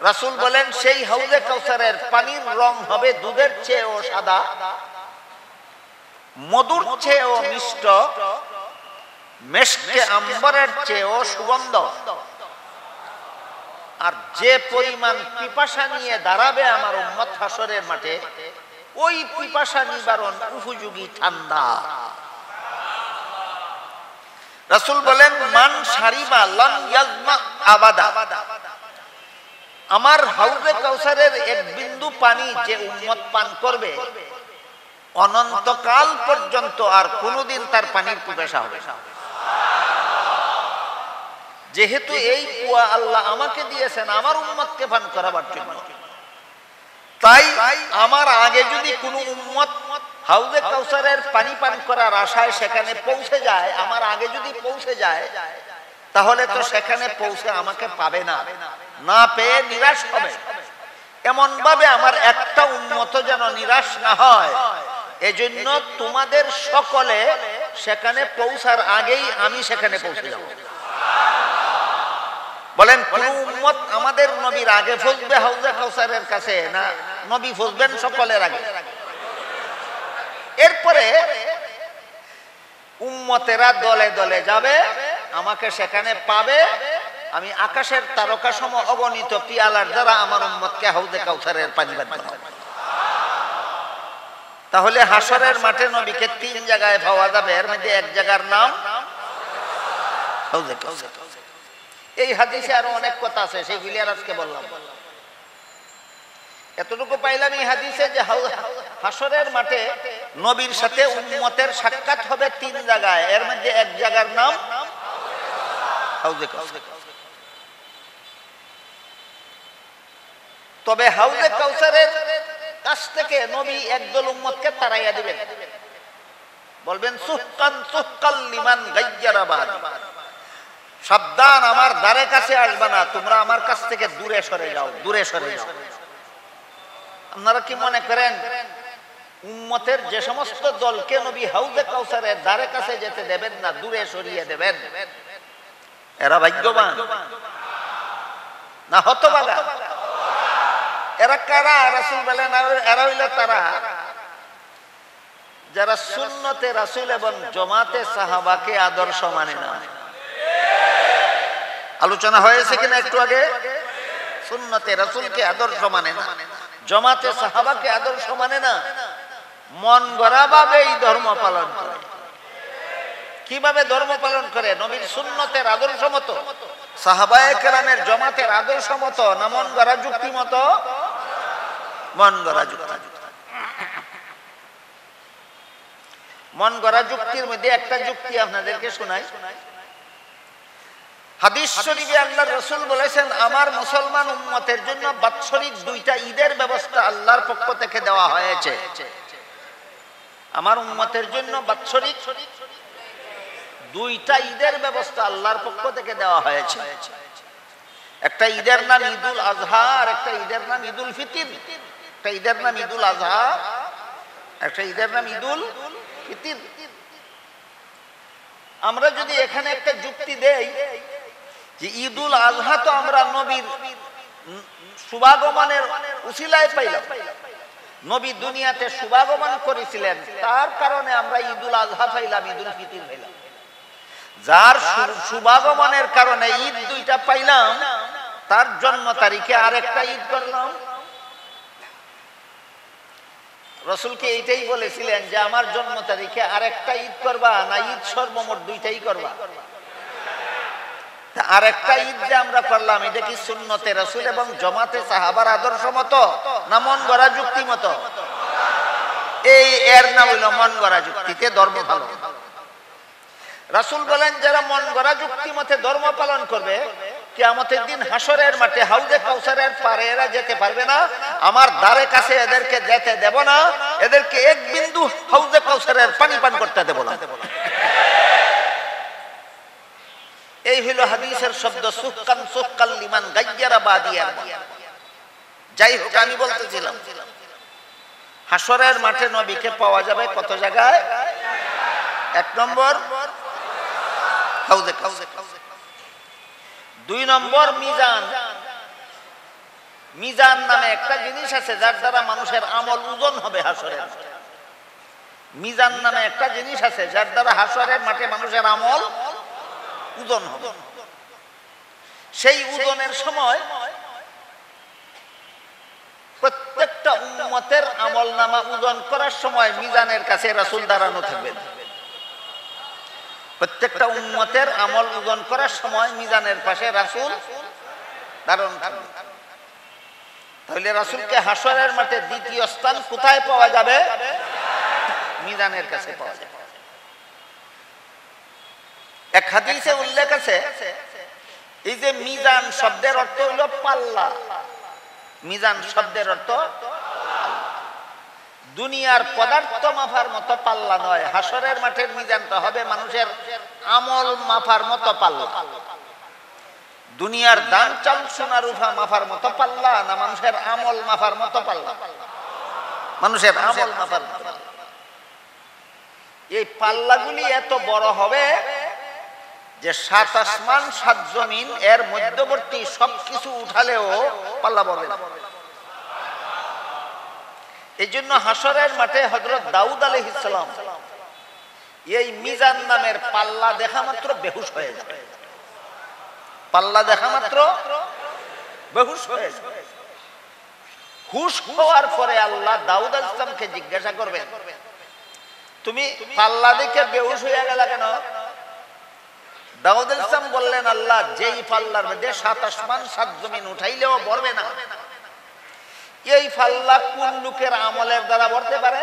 রাসূল বলেন সেই হাউজে কাউসারের পানির রং হবে দুধের চেয়েও সাদা, মধুর চেয়েও মিষ্ট, মেশকে আম্বরের চেয়েও সুগন্ধ। আর যে পরিমাণ পিপাসা নিয়ে দাঁড়াবে আমার উম্মত হাসরের মাঠে, ওই পিপাসা নিবারণ উপযোগী ঠান্ডা। রাসূল বলেন মান শারিবা লাম ইয়াজমা আবাদা। আমার হাউজে কাউসারের এক বিন্দু পানি যে উম্মত পান করবে, অনন্তকাল পর্যন্ত আর কোনোদিন তার পানির পিপাসা হবে না। যেহেতু এই কুয়া আল্লাহ আমাকে দিয়েছেন আমার উম্মতকে পান করাবার জন্য, তাই আমার আগে যদি কোনো উম্মত হাউজে কাউসারের পানি পান করার আশায় সেখানে পৌঁছে যায়, আমার আগে যদি পৌঁছে যায়, তাহলে তো সেখানে পৌঁছে আমাকে পাবে না, না পেয়ে নিরাশ হবে। এমন ভাবে আমার একটা উম্মত যেন নিরাশ না হয়, এজন্য তোমাদের সকলে সেখানে পৌঁছার আগেই আমি সেখানে পৌঁছে যাব। বলেন কোন উম্মত আমাদের নবীর আগে পৌঁছবে হাউজে কাউসারের কাছে, না নবী পৌঁছবেন সকলের আগে? এরপরে উম্মতেরা দলে দলে যাবে, আমাকে সেখানে পাবে। আমি আকাশের তারকা সম অগণিত পিয়ালার দ্বারা আমার উম্মতকে হাউজে কাউসারের পানি পান করাবো। তাহলে হাসরের মাঠে নবীকে তিন জায়গায় পাওয়া যাবে, এর মধ্যে এক জায়গার নাম হাউজে কাউসার। এই হাদিসে আরো অনেক কথা আছে, সেগুলি আর আজকে বললাম। এতটুকু পাইলাম এই হাদিসে যে হাসরের মাঠে নবীর সাথে উম্মতের সাক্ষাৎ হবে তিন জায়গায়, এর মধ্যে এক জায়গার নাম হাউজে কাউসার। তবে হাউজে কাউসারের কাছ থেকে নবী একদল উম্মতকে তাড়াইয়া দিবেন, বলবেন সুহকান সুহকাল লিমান গায়্যারা বাদি। সাবধান, আমার দ্বারে কাছে আসবে না, তোমরা আমার কাছ থেকে দূরে সরে যাও, দূরে সরে যাও। আপনারা কি মনে করেন উম্মতের যে সমস্ত দলকে নবী হাউজে কাউসারের দ্বারে কাছে যেতে দেবেন না, দূরে সরিয়ে দেবেন, এরা ভাগ্যবান না হতভাগা? এরা কারা? রাসূল বলেন এরা হইল তারা যারা সুন্নতে রাসূল এবং জামাতে সাহাবাকে আদর্শ মানে না। আলোচনা হয়েছে কিনা একটু আগে? সুন্নতে রাসূলকে আদর্শ মানে না, জামাতে সাহাবাকে আদর্শ মানে না, মন গড়া ভাবে এই ধর্ম পালন করে। কিভাবে ধর্ম পালন করে? নবীর সুন্নতের আদর্শ মতো, সাহাবায়ে কেরামের জামাতের আদর্শ মতো, না মন গড়া যুক্তি মতো? মন গড়া যুক্তি। মন গড়া যুক্তির মধ্যে একটা যুক্তি আপনাদেরকে শোনাই। হাদিস শরীফে আল্লাহর রাসূল বলেছেন আমার মুসলমান উম্মতের জন্য বাৎসরিক দুইটা ঈদের ব্যবস্থা আল্লাহর পক্ষ থেকে দেওয়া হয়েছে। আমার উম্মতের জন্য বাৎসরিক দুইটা ঈদের ব্যবস্থা আল্লাহর পক্ষ থেকে দেওয়া হয়েছে। একটা ঈদের নাম ঈদুল আজহা, আর একটা ঈদের নাম ঈদুল ফিতর। একটা ঈদের নাম ঈদুল আজহা, একটা ঈদের নাম ঈদুল ফিতির। আমরা যদি এখানে একটা যুক্তি দেই যে ঈদুল আজহা তো আমরা নবীর শুভাগমনের উসিলায় পাইলাম, নবী দুনিয়াতে শুভাগমন করেছিলেন, তার কারণে আমরা ঈদুল আজহা পাইলাম, ঈদুল ফিতির পাইলাম। যার শুভাগমনের কারণে ঈদ দুইটা পাইলাম, তার জন্ম তারিখে আরেকটা ঈদ করলাম। রাসূলকে এইটাই বলেছিলেন যে আমার জন্ম তারিখে আরেকটা ঈদ করবা না ঈদ সর্বমোট দুইটাই করবা? আরেকটা ঈদ যে আমরা করলাম, এটা কি সুন্নতে রাসূল এবং জামাতে সাহাবার আদর্শ মতো না মন গড়া যুক্তি মতো? এই এর নাম হইল মন গড়া যুক্তিতে ধর্ম ভালো। রাসূল বলেন যারা মন গড়া যুক্তি মতে ধর্ম পালন করবে, কিয়ামতের দিন হাসরের মাঠে হাউজে কাউসারের পারে এরা যেতে পারবে না, আমার দ্বারে কাছে এদেরকে যেতে দেব না, এদেরকে এক বিন্দু হাউজে কাউসারের পানি পান করতে দেব না। এই হইল হাদিসের শব্দ সুক্কান সুক্কাল লিমান গায়্যারা বাদিয়া। যাই হোক, আমি বলতেছিলাম হাসরের মাঠে নবীকে পাওয়া যাবে কত জায়গায়? এক নম্বর হাউজে কাউসার, দুই নম্বর মিজান। মিজান নামে একটা জিনিস আছে যার দ্বারা মানুষের আমল ওজন হবে হাসরের মাঠে। মিজান নামে একটা জিনিস আছে যার দ্বারা হাসরের মাঠে মানুষের আমল ওজন হবে। সেই ওজনের সময় প্রত্যেকটা উম্মতের আমলনামা ওজন করার সময় মিজানের কাছে রাসূল দাঁড়ানো থাকবেন। প্রত্যেকটা উম্মতের আমল ওজন করার সময় মিজানের পাশে রাসূল দাঁড়ানো থাকবেন। তাহলে রাসূলকে হাসরের মাঠে দ্বিতীয় স্থান কোথায় পাওয়া যাবে? মিজানের কাছে পাওয়া যাবে। এক হাদিসে উল্লেখ আছে, এই যে মিজান শব্দের অর্থ হলো পাল্লা। মিজান শব্দের অর্থ দুনিয়ার পদার্থ মাপার মতো পাল্লা নয়, হাসরের মাঠের মিজানটা হবে মানুষের আমল মাপার মতো পাল্লা। দুনিয়ার দান চাল সোনা রূপা মাপার মতো পাল্লা না মানুষের আমল মাপার মতো পাল্লা? মানুষের আমল মাপার মতো। এই পাল্লাগুলি এত বড় হবে যে ৭ আসমান ৭ জমিন এর মধ্যবর্তী সবকিছু উঠালেও পাল্লা বড় না। এই জন্য হাসরের মাঠে হযরত দাউদ আলাইহিস সালাম এই মিজান নামের পাল্লা দেখা মাত্র বেহুশ হয়ে যাবে। পাল্লা দেখা মাত্র বেহুশ হয়ে যাবে। হুশ হওয়ার পরে আল্লাহ দাউদ আলাইহিস সালামকে জিজ্ঞাসা করবেন, তুমি পাল্লা দেখে বেহুশ হয়ে গেলা কেন? দাউদ আলাইহিস সালাম বললেন, আল্লাহ যেই পাল্লার মধ্যে ৭ আসমান ৭ জমিন উঠাইলেও ভরবে না, এই পাল্লা কোন লোকের আমলের দ্বারা ভরতে পারে?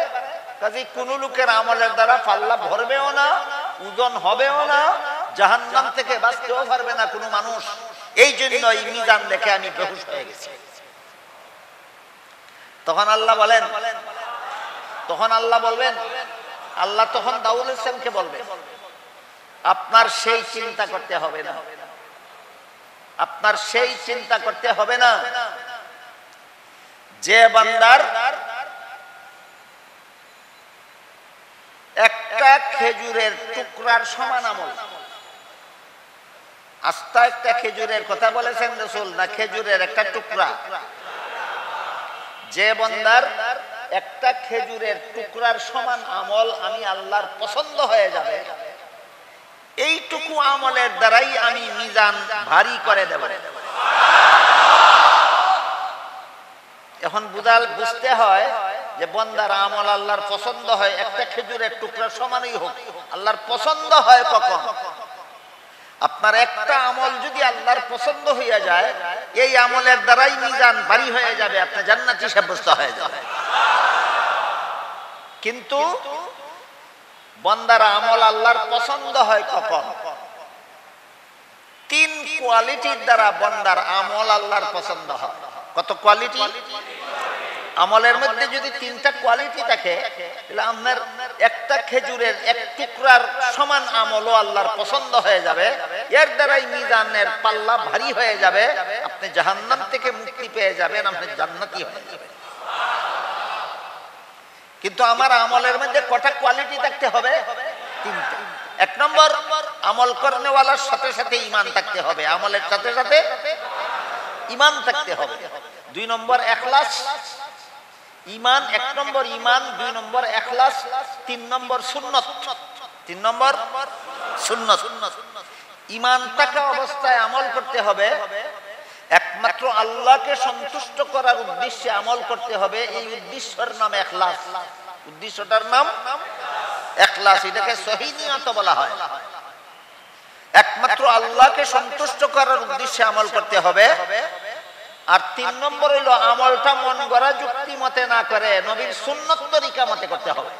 কাজে কোন লোকের আমলের দ্বারা পাল্লা ভরবেও না, ওজন হবেও না, জাহান্নাম থেকে বাঁচতেও পারবে না কোনো মানুষ। এই জন্য এই মিজান দেখে আমি বেহুশ হয়ে গেছি। তখন আল্লাহ বলবেন, আল্লাহ তখন দাউদ আলাইহিস সালামকে বলবে, আপনার সেই চিন্তা করতে হবে না, আপনার সেই চিন্তা করতে হবে না যে বান্দার একটা খেজুরের টুকরার সমান আমল। আস্তা একটা খেজুরের কথা বলেছেন রাসূল না খেজুরের একটা টুকরা? যে বান্দার একটা খেজুরের টুকরার সমান আমল আমি আল্লাহর পছন্দ হয়ে যাবে, এইটুকু আমলের দ্বারাই আমি মিজান ভারী করে দেব। এখন বুঝতে হয় যে বান্দার আমল আল্লাহর পছন্দ হয়, একটা খেজুরের টুকরার সমানই হোক, আল্লাহর পছন্দ হয় কখন? আপনার একটা আমল যদি আল্লাহর পছন্দ হইয়া যায়, এই আমলের দ্বারাই মিজান ভারী হয়ে যাবে, আপনি জান্নাতি সাব্যস্ত হয়ে যাবে। কিন্তু বান্দার আমল আল্লাহর পছন্দ হয় কখন? 3 কোয়ালিটির দ্বারা বান্দার আমল আল্লাহর পছন্দ হয়। কত কোয়ালিটি? আমলের মধ্যে যদি 3টা কোয়ালিটি থাকে, তাহলে আপনার একটা খেজুরের এক টুকরার সমান আমলও আল্লাহর পছন্দ হয়ে যাবে, এর দ্বারাই মিজানের পাল্লা ভারী হয়ে যাবে, আপনি জাহান্নাম থেকে মুক্তি পেয়ে যাবেন, আপনি জান্নাতি হয়ে যাবেন। কিন্তু আমার আমলের মধ্যে কটা কোয়ালিটি থাকতে হবে? তিনটা। এক নম্বর, আমল করনেওয়ালার সাথে সাথে ঈমান থাকতে হবে, আমলের সাথে সাথে ঈমান থাকতে হবে। দুই নম্বর ইখলাস, ঈমান এক নম্বর ঈমান, দুই নম্বর ইখলাস, তিন নম্বর সুন্নাত। তিন নম্বর সুন্নাত। ঈমান থাকা অবস্থায় আমল করতে হবে, একমাত্র আল্লাহকে সন্তুষ্ট করার উদ্দেশ্যে আমল করতে হবে। এই উদ্দেশ্যের নাম ইখলাস। উদ্দেশ্যটার নাম ইখলাস। এটাকে সহিহ নিয়ত বলা হয়। একমাত্র আল্লাহকে সন্তুষ্ট করার উদ্দেশ্যে আমল করতে হবে। আর তিন নম্বর হলো আমলটা মন গড়া যুক্তি মতে না করে নবীর সুন্নত তরিকা মতে করতে হবে।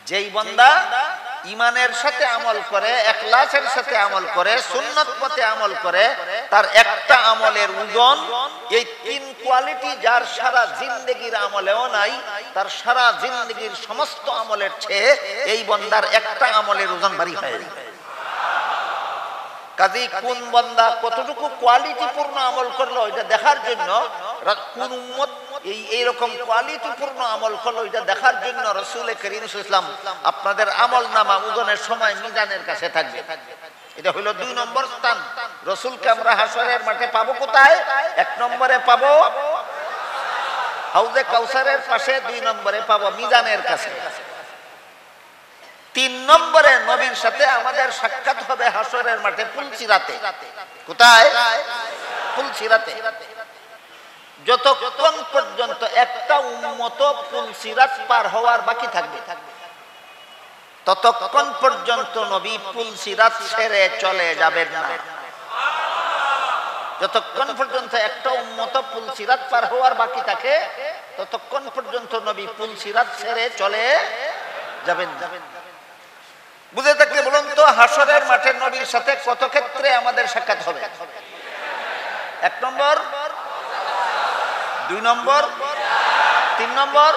যেই বান্দা ঈমানের সাথে আমল করে, ইখলাসের সাথে আমল করে, সুন্নত মতে আমল করে, তার একটা আমলের ওজন এই তিন কোয়ালিটি যার সারা জিন্দেগির আমলেও নাই, তার সারা জিন্দেগির সমস্ত আমলের চেয়ে এই বান্দার একটা আমলের ওজন ভারী হয়ে যায়। কাজেই কোন বান্দা কতটুকু কোয়ালিটিপূর্ণ আমল করলো এটা দেখার জন্য, কোন উম্মত এইরকম কোয়ালিটিপূর্ণ আমল করলো এটা দেখার জন্য রাসূল করিম সাল্লাল্লাহু আলাইহি ওয়াসাল্লাম আপনাদের আমল নামা ওজনের সময় মিজানের কাছে থাকবে। এটা হলো দুই নম্বর স্থান। রাসূলকে আমরা হাসরের মাঠে পাবো কোথায়? এক নম্বরে পাবো হাউজে কাউসারের পাশে, দুই নম্বরে পাবো মিজানের কাছে, তিন নম্বরে নবীর সাথে আমাদের সাক্ষাৎ হবে হাসরের মাঠে পুলসিরাতে। কোথায়? পুলসিরাতে। যতক্ষণ পর্যন্ত একটা উম্মত পুলসিরাত পার হওয়ার বাকি থাকবে, ততক্ষণ পর্যন্ত নবী পুলসিরাত ছেড়ে চলে যাবেন না। যতক্ষণ পর্যন্ত একটা উম্মত পুলসিরাত পার হওয়ার বাকি থাকে, ততক্ষণ পর্যন্ত নবী পুলসিরাত ছেড়ে চলে যাবেন না। বুঝে থাকলে বলুন তো, হাসরের মাঠে নবীর সাথে কত ক্ষেত্রে আমাদের সাক্ষাৎ হবে? এক নম্বর, দুই নম্বর, তিন নম্বর।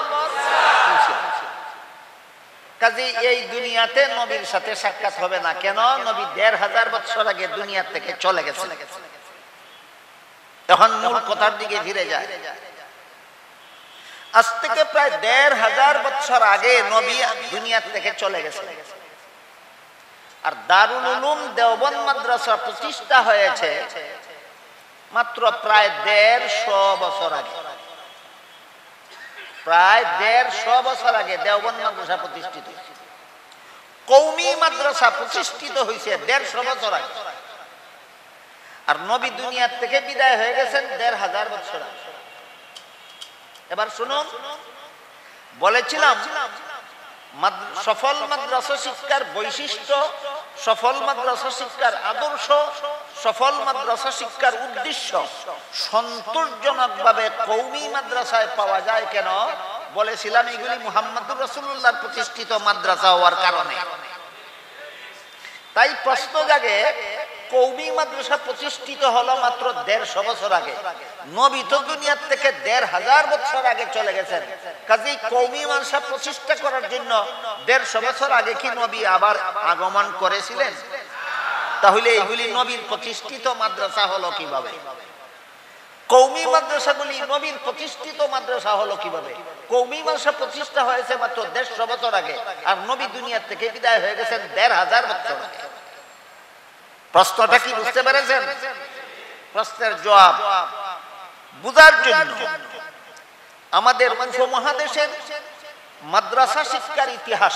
কাজে এই দুনিয়াতে নবীর সাথে সাক্ষাৎ হবে না। কেন? নবী ১৫০০ বছর আগে দুনিয়া থেকে চলে গেছে। তখন মূল কথার দিকে ফিরে যায়। আজ থেকে প্রায় ১৫০০ বছর আগে নবী দুনিয়া থেকে চলে গেছে। আর দারুল উলুম দেওবন্দ মাদ্রাসা প্রতিষ্ঠা হয়েছে মাত্র প্রায় ১৫০ বছর আগে। প্রায় ১৫০ বছর আগে দেওবন্দ মাদ্রাসা প্রতিষ্ঠিত। কওমি মাদ্রাসা প্রতিষ্ঠিত হয়েছে ১৫০ বছর আগে। আর নবী দুনিয়া থেকে বিদায় হয়ে গেছেন ১৫০০ বছর আগে। এবার শুনুন, বলেছিলাম সফল মাদ্রাসা শিক্ষার বৈশিষ্ট্য, সফল মাদ্রাসা শিক্ষার আদর্শ, সফল মাদ্রাসা শিক্ষার উদ্দেশ্য সন্তোষজনকভাবে কওমি মাদ্রাসায় পাওয়া যায়। কেন? বলেছিলাম এগুলি মুহাম্মদুর রাসূলুল্লাহর প্রতিষ্ঠিত মাদ্রাসা হওয়ার কারণে। তাই প্রশ্ন জাগে, কওমি মাদ্রাসা প্রতিষ্ঠিত হলো মাত্র ১৫০ বছর আগে, নবী তো দুনিয়া থেকে ১৫০০ বছর আগে চলে গেছেন। কাজেই কওমি মাদ্রাসা প্রতিষ্ঠা করার জন্য ১৫০ বছর আগে কি নবী আবার আগমন করেছিলেন? তাহলে এগুলি নবীর প্রতিষ্ঠিত মাদ্রাসা হলো কিভাবে? কওমি মাদ্রাসাগুলি নবীর প্রতিষ্ঠিত মাদ্রাসা হলো কিভাবে? কওমি মাদ্রাসা প্রতিষ্ঠা হয়েছে মাত্র ১৫০ বছর আগে, আর নবী দুনিয়া থেকে বিদায় হয়ে গেছেন ১৫০০ বছর আগে। প্রশ্নটা কি বুঝতে পেরেছেন? প্রশ্নের জবাব বুঝার জন্য আমাদের উপমহাদেশের মাদ্রাসা শিক্ষার ইতিহাস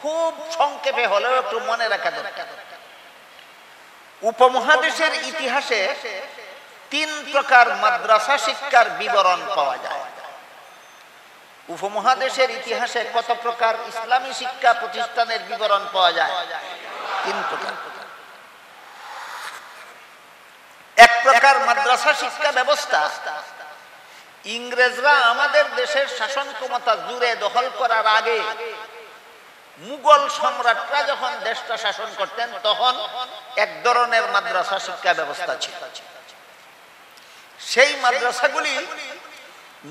খুব সংক্ষেপে হলেও একটু মনে রাখা দরকার। উপমহাদেশের ইতিহাসে ৩ প্রকার মাদ্রাসা শিক্ষার বিবরণ পাওয়া যায়। উপমহাদেশের ইতিহাসে কত প্রকার ইসলামী শিক্ষা প্রতিষ্ঠানের বিবরণ পাওয়া যায়? ৩ প্রকার। এক প্রকার মাদ্রাসা শিক্ষা ব্যবস্থা ইংরেজরা আমাদের দেশের শাসন ক্ষমতা জুড়ে দখল করার আগে মুঘল সম্রাটরা যখন দেশটা শাসন করতেন তখন এক ধরনের মাদ্রাসা শিক্ষা ব্যবস্থা ছিল। সেই মাদ্রাসাগুলি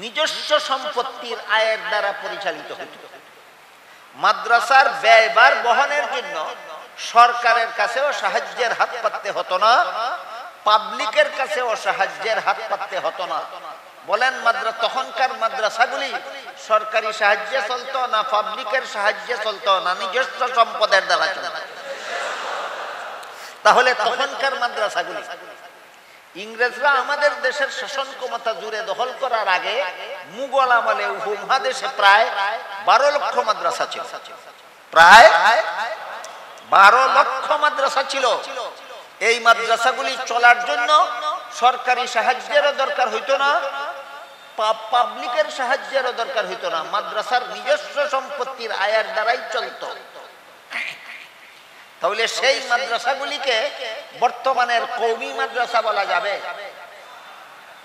নিজস্ব সম্পত্তির আয়ের দ্বারা পরিচালিত হতো। মাদ্রাসার ব্যয়ভার বহনের জন্য সরকারের কাছেও সাহায্যের হাত পাততে হতো না, পাবলিকের কাছেও সাহায্যের হাত পাততে হতো না। বলেন তখনকার মাদ্রাসাগুলি সরকারি সাহায্যে চলতো না পাবলিকের সাহায্যে চলতো না নিজস্ব সম্পদের দ্বারা চলতো? তাহলে তখনকার মাদ্রাসাগুলি ইংরেজরা আমাদের দেশের শাসন ক্ষমতা জুড়ে দখল করার আগে মুঘল আমলে উপমহাদেশে প্রায় 12 লক্ষ মাদ্রাসা ছিল। প্রায় 12 লক্ষ মাদ্রাসা ছিল। এই মাদ্রাসাগুলি চলার জন্য সরকারি সাহায্যেরও দরকার হইতো না, পাবলিকের সাহায্যেরও দরকার হইতো না। মাদ্রাসার নিজস্ব সম্পত্তির আয়ের দ্বারাই চলত। তাহলে সেই মাদ্রাসাগুলিকে বর্তমানের কওমি মাদ্রাসা বলা যাবে?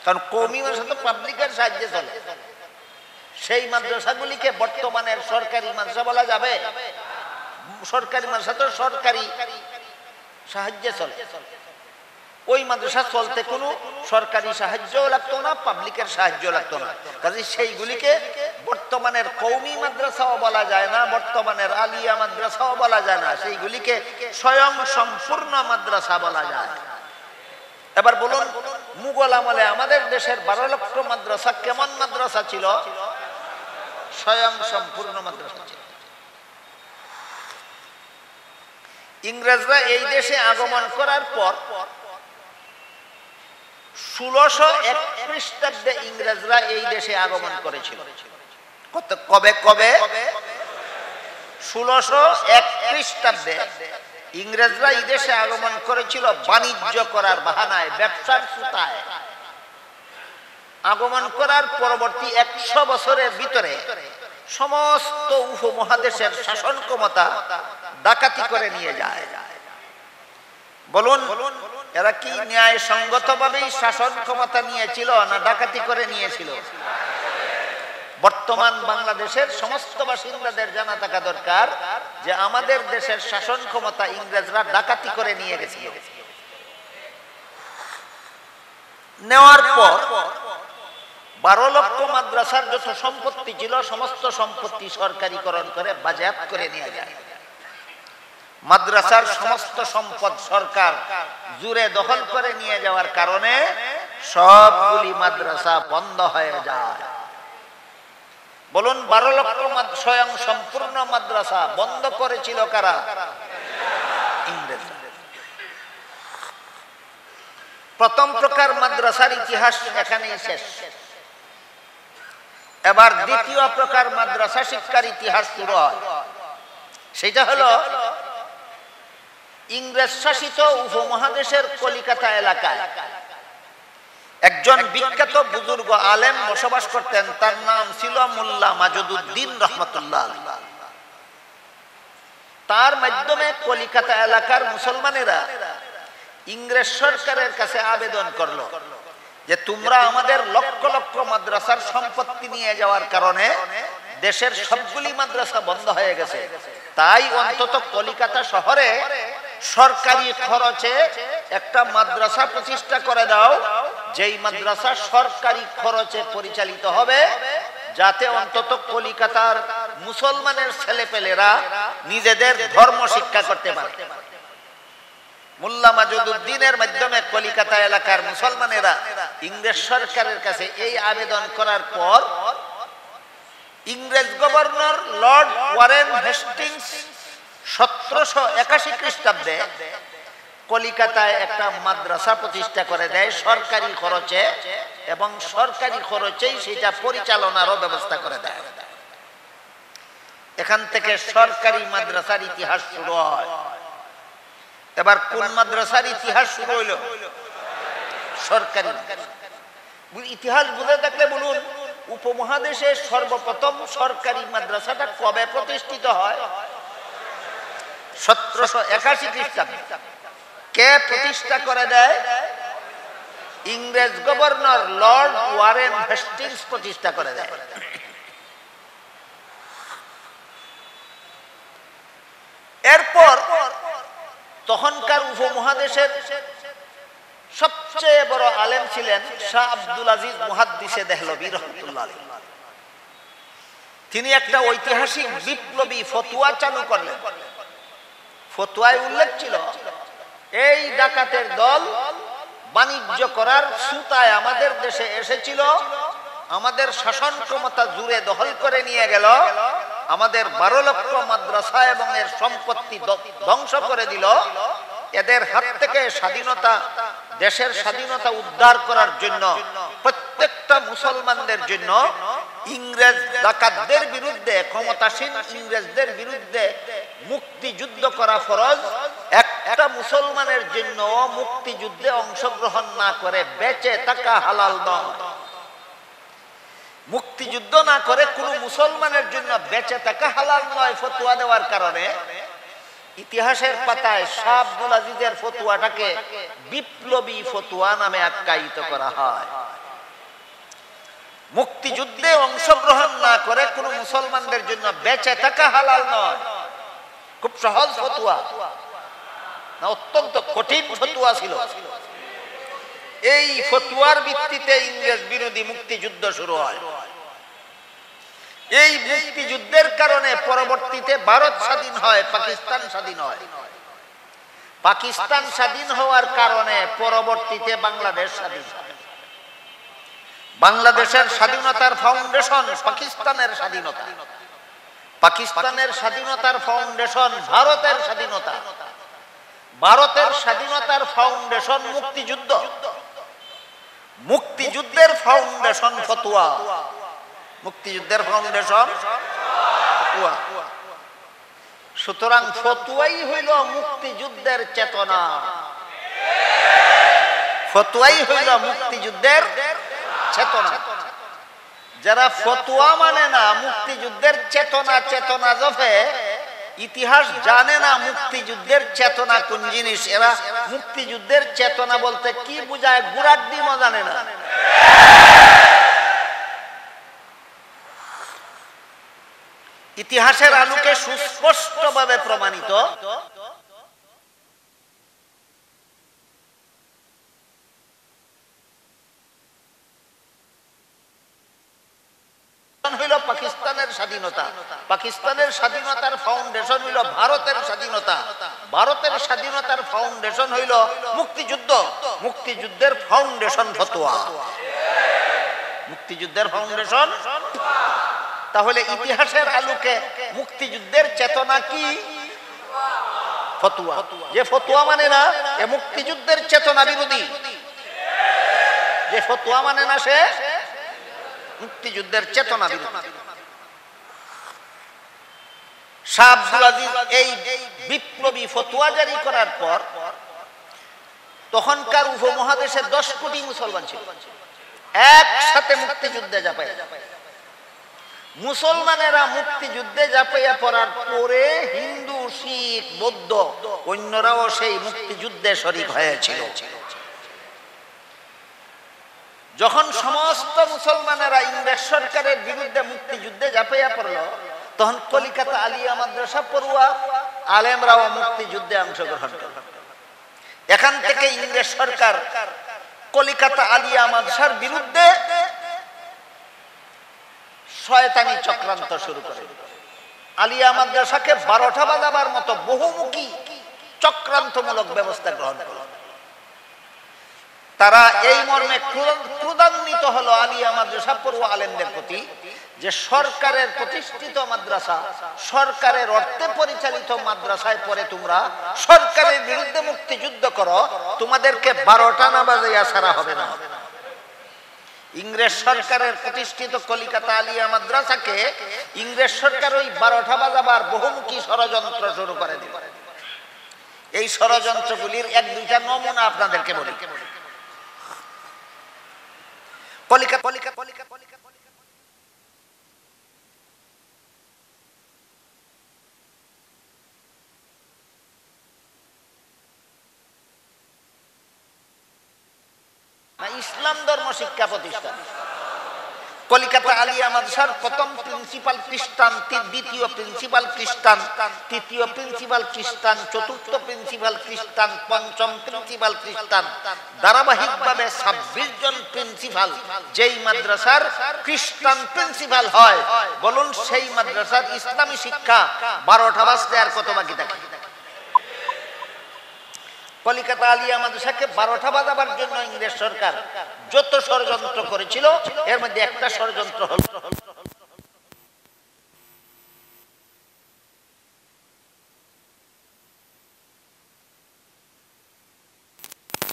কারণ কওমি মাদ্রাসা তো পাবলিকের সাহায্যে চলে। সেই মাদ্রাসাগুলিকে বর্তমানের সরকারি মাদ্রাসা বলা যাবে? সরকারি মাদ্রাসা তো সরকারি সাহায্যে চলে। ওই মাদ্রাসা চলতে কোনো সরকারি সাহায্যও লাগতো না, পাবলিকের সাহায্য লাগতো না। কাজে সেইগুলিকে বর্তমানের কওমি মাদ্রাসাও বলা যায় না, বর্তমানের আলিয়া মাদ্রাসাও বলা যায় না, সেইগুলিকে স্বয়ং সম্পূর্ণ মাদ্রাসা বলা যায়। এবার বলুন, মুঘল আমলে আমাদের দেশের 12 লক্ষ মাদ্রাসা কেমন মাদ্রাসা ছিল? স্বয়ং সম্পূর্ণ মাদ্রাসা ছিল। ইংরেজরা এই দেশে আগমন করার পর 1601 খ্রিস্টাব্দে ইংরেজরা এই দেশে আগমন করেছিল। কবে? 1601 খ্রিস্টাব্দে ইংরেজরা এই দেশে আগমন করেছিল বাণিজ্য করার বাহানায়, ব্যবসার সুতায়। আগমন করার পরবর্তী 100 বছরের ভিতরে সমস্ত উপমহাদেশের শাসন ক্ষমতা ডাকাতি করে নিয়ে যায়। বলুন, এরা কি ন্যায়সঙ্গতভাবেই শাসন ক্ষমতা নিয়েছিল না ডাকাতি করে নিয়েছিল? বর্তমান বাংলাদেশের সমস্ত বাসিন্দাদের জানা থাকা দরকার যে আমাদের দেশের শাসন ক্ষমতা ইংরেজরা ডাকাতি করে নিয়ে গেছিল। নেওয়ার পর 12 লক্ষ মাদ্রাসার যত সম্পত্তি ছিল সমস্ত সম্পত্তি সরকারিকরণ করে বাজেয়াপ্ত করে নিয়ে যায়। মাদ্রাসার সমস্ত সম্পদ সরকার জুড়ে দখল করে নিয়ে যাওয়ার কারণে সবগুলি মাদ্রাসা বন্ধ হয়ে যায়। বলুন, 12 লক্ষ স্বয়ং সম্পূর্ণ মাদ্রাসা বন্ধ করেছিল কারা? ইংরেজরা। প্রথম প্রকার মাদ্রাসার ইতিহাস এখানেই শেষ। এবার দ্বিতীয় প্রকার মাদ্রাসা শিক্ষার ইতিহাস শুরু হয়। সেটা হলো ইংরেজ শাসিত উপমহাদেশের কলিকাতা এলাকায় একজন বিখ্যাত বুজুর্গ আলেম বসবাস করতেন। তার নাম ছিল মোল্লা মাজুদউদ্দিন রহমতুল্লাহ আলাইহি। তার মাধ্যমে কলিকাতা এলাকার মুসলমানেরা ইংরেজ সরকারের কাছে আবেদন করলো যে তোমরা আমাদের লক্ষ লক্ষ মাদ্রাসার সম্পত্তি নিয়ে যাওয়ার কারণে দেশের সবগুলি মাদ্রাসা বন্ধ হয়ে গেছে, তাই অন্তত কলিকাতা শহরে সরকারি খরচে একটা মাদ্রাসা প্রতিষ্ঠা করে দাও, যেই মাদ্রাসা সরকারি খরচে পরিচালিত হবে, যাতে অন্তত কলিকাতার মুসলমানের ছেলেপেলেরা নিজেদের ধর্ম শিক্ষা করতে পারে। মোল্লা মাজুদউদ্দিনের মাধ্যমে কলিকাতা এলাকার মুসলমানেরা ইংরেজ সরকারের কাছে এই আবেদন করার পর ইংরেজ গভর্নর লর্ড ওয়ারেন হেস্টিংস 1781 খ্রিস্টাব্দে কলিকাতায় একটা মাদ্রাসা প্রতিষ্ঠা করে দেয় সরকারি খরচে, এবং সরকারি খরচেই সেটা পরিচালনারও ব্যবস্থা করে দেয়। এখান থেকে সরকারি মাদ্রাসার ইতিহাস শুরু হয়। এবার কোন মাদ্রাসার ইতিহাস শুরু হইল? সরকারি ইতিহাস বুঝে থাকলে বলুন, উপমহাদেশে সর্বপ্রথম সরকারি মাদ্রাসাটা কবে প্রতিষ্ঠিত হয়? 1781 খ্রিস্টাব্দে। কে প্রতিষ্ঠা করে দেয়? ইংরেজ গভর্নর লর্ড ওয়ারেন হেস্টিংস প্রতিষ্ঠা করে দেয়। এরপর তখনকার উপমহাদেশের সবচেয়ে বড় আলেম ছিলেন শাহ আব্দুল আজিজ মুহাদ্দিসে দেহলভী রহমাতুল্লাহ আলাইহি। তিনি একটা ঐতিহাসিক বিপ্লবী ফতোয়া চালু করলেন। ফতোয়ায় উল্লেখ ছিল, এই ডাকাতের দল বাণিজ্য করার সুতায় আমাদের দেশে এসেছিল, আমাদের শাসন ক্ষমতা জুড়ে দখল করে নিয়ে গেল, আমাদের 12 লক্ষ মাদ্রাসা এবং এর সম্পত্তি ধ্বংস করে দিল। এদের হাত থেকে স্বাধীনতা, দেশের স্বাধীনতা উদ্ধার করার জন্য প্রত্যেকটা মুসলমানদের জন্য ইংরেজ ডাকাতদের বিরুদ্ধে, ক্ষমতাসীন ইংরেজদের বিরুদ্ধে মুক্তিযুদ্ধ করা ফরজ। একটা মুসলমানের জন্য মুক্তিযুদ্ধে অংশগ্রহণ না করে বেঁচে থাকা হালাল নয়। মুক্তিযুদ্ধ না করে কোন মুসলমানের জন্য বেঁচে থাকা হালাল নয় ফতোয়া দেওয়ার কারণে ইতিহাসের পাতায় শাহ আব্দুল আজিজের ফতোয়াটাকে বিপ্লবী ফতোয়া নামে আখ্যায়িত করা হয়। মুক্তিযুদ্ধে অংশগ্রহণ না করে কোন মুসলমানদের জন্য বেঁচে থাকা হালাল নয়। খুব সহজ ফতোয়া না, অত্যন্ত কঠিন ফতোয়া ছিল। এই ফতোয়ার ভিত্তিতে ইংরেজ বিরোধী মুক্তিযুদ্ধ শুরু হয়। এই মুক্তিযুদ্ধের কারণে পরবর্তীতে ভারত স্বাধীন হয়, পাকিস্তান স্বাধীন হয়। পাকিস্তান স্বাধীন হওয়ার কারণে পরবর্তীতে বাংলাদেশ স্বাধীন হয়। বাংলাদেশের স্বাধীনতার ফাউন্ডেশন পাকিস্তানের স্বাধীনতা, পাকিস্তানের স্বাধীনতার ফাউন্ডেশন ভারতের স্বাধীনতা, ভারতের স্বাধীনতার ফাউন্ডেশন মুক্তিযুদ্ধ, মুক্তিযুদ্ধের ফাউন্ডেশন ফতোয়া, মুক্তিযুদ্ধের ফাউন্ডেশন ফতোয়া। সুতরাং ফতোয়াই হইল মুক্তিযুদ্ধের চেতনা, ফতোয়াই হইল মুক্তিযুদ্ধের চেতনা। যারা ফতোয়া মানে না, মুক্তিযুদ্ধের চেতনা চেতনা জপে, ইতিহাস জানে না মুক্তিযুদ্ধের চেতনা কোন জিনিস। এরা মুক্তিযুদ্ধের চেতনা বলতে কি বুঝায় গুড়ার ডিমও জানে না। ইতিহাসের আলোকে সুস্পষ্টভাবে প্রমাণিত হইল পাকিস্তানের স্বাধীনতা, পাকিস্তানের স্বাধীনতার ফাউন্ডেশন হইল ভারতের স্বাধীনতা, ভারতের স্বাধীনতার ফাউন্ডেশন হইল মুক্তিযুদ্ধ, মুক্তিযুদ্ধের ফাউন্ডেশন ফতোয়া, মুক্তিযুদ্ধের ফাউন্ডেশন। তাহলে ইতিহাসের আলোকে মুক্তিযুদ্ধের চেতনা কি? ফতোয়া। যে ফতোয়া মানে না, এ মুক্তিযুদ্ধের চেতনা বিরোধী। যে ফতোয়া মানে না, সে মুক্তিযুদ্ধের চেতনা বিরোধী। শাহ আব্দুল আজিজ এই বিপ্লবী ফতোয়া জারি করার পর তখনকার উপমহাদেশে 10 কোটি মুসলমান ছিল, একসাথে মুক্তিযুদ্ধে ঝাঁপায়। মুসলমানেরা মুক্তিযুদ্ধে ঝাঁপাইয়া পড়ার পরে হিন্দু, শিখ, বৌদ্ধ অন্যরাও সেই মুক্তিযুদ্ধে শরীক হয়েছিল। যখন সমস্ত মুসলমানেরা ইংরেজ সরকারের বিরুদ্ধে মুক্তিযুদ্ধে ঝাঁপাইয়া পড়ল, তখন কলিকাতা আলিয়া মাদ্রাসা পড়ুয়া আলেমরাও মুক্তিযুদ্ধে অংশগ্রহণ করল। এখান থেকে ইংরেজ সরকার কলিকাতা আলিয়া মাদ্রাসার বিরুদ্ধে শয়তানি চক্রান্ত শুরু করে। আলিয়া মাদ্রাসাকে 12টা বাজাবার মতো বহুমুখী চক্রান্তমূলক ব্যবস্থা গ্রহণ করল। তারা এই মর্মে ক্রোধান্বিত হলো আলিয়া মাদ্রাসা পড়ুয়া আলেমদের প্রতি, যে সরকারের প্রতিষ্ঠিত মাদ্রাসা, সরকারের অর্থে পরিচালিত মাদ্রাসায় পড়ে তোমরা সরকারের বিরুদ্ধে মুক্তিযুদ্ধ করো, তোমাদেরকে 12টা না বাজাইয়া ছাড়া হবে না। ইংরেজ সরকারের প্রতিষ্ঠিত কলিকাতা আলিয়া মাদ্রাসাকে ইংরেজ সরকার ওই 12টা বাজাবার বহুমুখী ষড়যন্ত্র শুরু করে দিল। এই ষড়যন্ত্রগুলির 1-2টা নমুনা আপনাদেরকে বলি। ইসলাম ধর্ম শিক্ষা প্রতিষ্ঠান। কলিকাতা আলিয়া মাদ্রাসার প্রথম প্রিন্সিপাল খ্রিস্টান, দ্বিতীয় প্রিন্সিপাল খ্রিস্টান, তৃতীয় প্রিন্সিপাল খ্রিস্টান, চতুর্থ প্রিন্সিপাল খ্রিস্টান, পঞ্চম প্রিন্সিপাল খ্রিস্টান, ধারাবাহিকভাবে 26 জন প্রিন্সিপাল। যেই মাদ্রাসার খ্রিস্টান প্রিন্সিপাল হয়, বলুন সেই মাদ্রাসার ইসলামী শিক্ষা 12টা বাজতে আর কত বাকি থাকে? কলিকাতা আলিয়া মাদ্রাসাকে 12টা বাজাবার জন্য ইংরেজ সরকার যত ষড়যন্ত্র করেছিল, এর মধ্যে একটা ষড়যন্ত্র হল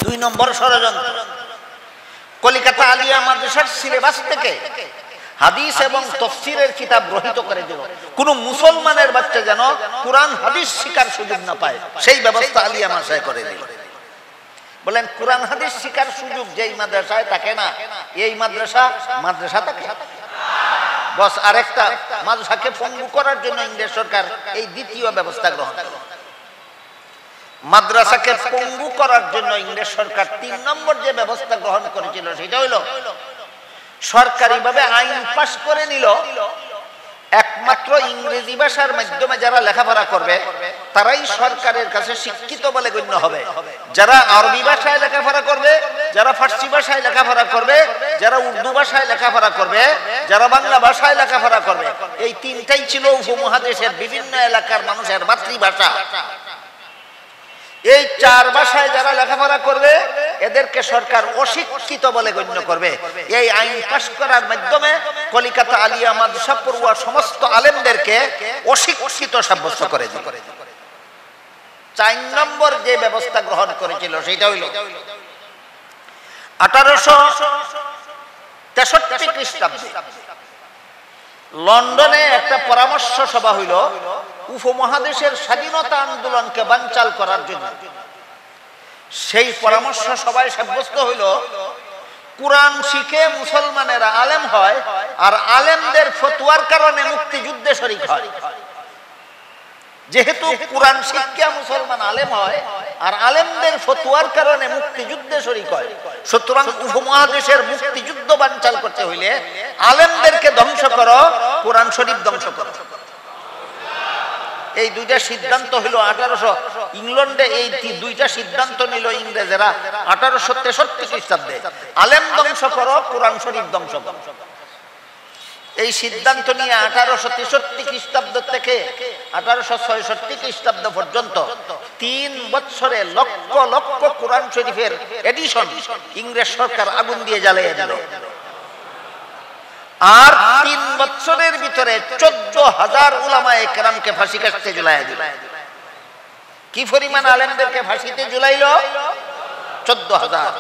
2 নম্বর ষড়যন্ত্র। কলিকাতা আলিয়া মাদ্রাসার সিলেবাস থেকে হাদিস এবং তাফসীরের কিতাব গ্রহীত করে দিল। কোন মুসলমানের বাচ্চা যেন কোরআন হাদিস শিখার সুযোগ না পায়, সেই ব্যবস্থা আলিয়া মাদ্রাসায় করে দিল। বলেন কোরআন হাদিস শিখার সুযোগ যেই মাদ্রাসায় থাকে না, এই মাদ্রাসা থাকে বস। আরেকটা মাদ্রাসাকে পঙ্গু করার জন্য ইংরেজ সরকার এই দ্বিতীয় ব্যবস্থা গ্রহণ করে। মাদ্রাসাকে পঙ্গু করার জন্য ইংরেজ সরকার 3 নম্বর যে ব্যবস্থা গ্রহণ করেছিল সেটা হলো সরকারিভাবে আইন পাস করে নিল, একমাত্র ইংরেজি ভাষার মাধ্যমে যারা লেখাপড়া করবে তারাই সরকারের কাছে শিক্ষিত বলে গণ্য হবে। যারা আরবি ভাষায় লেখাপড়া করবে, যারা ফার্সি ভাষায় লেখাপড়া করবে, যারা উর্দু ভাষায় লেখাপড়া করবে, যারা বাংলা ভাষায় লেখাপড়া করবে, এই 3টাই ছিল উপমহাদেশের বিভিন্ন এলাকার মানুষের মাতৃভাষা। এই 4 ভাষায় যারা লেখাপড়া করবে এদেরকে সরকার অশিক্ষিত বলে গণ্য করবে। এই আইন পাস করার মাধ্যমে কলিকাতা আলিয়া মাদ্রাসা পড়ুয়া সমস্ত আলেমদেরকে অশিক্ষিত সাব্যস্ত করে দিল। 4 নম্বর যে ব্যবস্থা গ্রহণ করেছিল সেটা হইল 1863 খ্রিস্টাব্দে লন্ডনে একটা পরামর্শ সভা হইল উপমহাদেশের স্বাধীনতা আন্দোলনকে বানচাল করার জন্য। সেই পরামর্শ সভায় সাব্যস্ত হইল কোরআন শিখে মুসলমানেরা আলেম হয় আর আলেমদের ফতোয়ার কারণে মুক্তিযুদ্ধে শরীক হয়। যেহেতু কোরআন শিক্ষা মুসলমান আলেম হয় আর আলেমদের ফতোয়ার কারণে মুক্তিযুদ্ধে শরীক হয়, সুতরাং উপমহাদেশের মুক্তিযুদ্ধ বানচাল করতে হইলে আলেমদেরকে ধ্বংস করো, কোরআন শরীফ ধ্বংস করো। এই 2টা সিদ্ধান্ত হইল ইংল্যান্ডে এই 2টা সিদ্ধান্ত নিল ইংরেজেরা 1863 খ্রিস্টাব্দে। আলেম ধ্বংস করো, কোরআন শরীফ ধ্বংস করো। এই সিদ্ধান্ত নিয়ে 1863 খ্রিস্টাব্দ থেকে 1866 খ্রিস্টাব্দ পর্যন্ত 3 বছরে লক্ষ লক্ষ কোরআন শরীফের এডিশন ইংরেজ সরকার আগুন দিয়ে জ্বালিয়ে দিল। আর 3 বছরের ভিতরে 14,000 উলামায়ে কেরামকে ফাঁসি কাস্তে ঝুলাইয়া দিল। কি পরিমাণ আলেমদেরকে ফাঁসিতে ঝুলাইল? 14,000।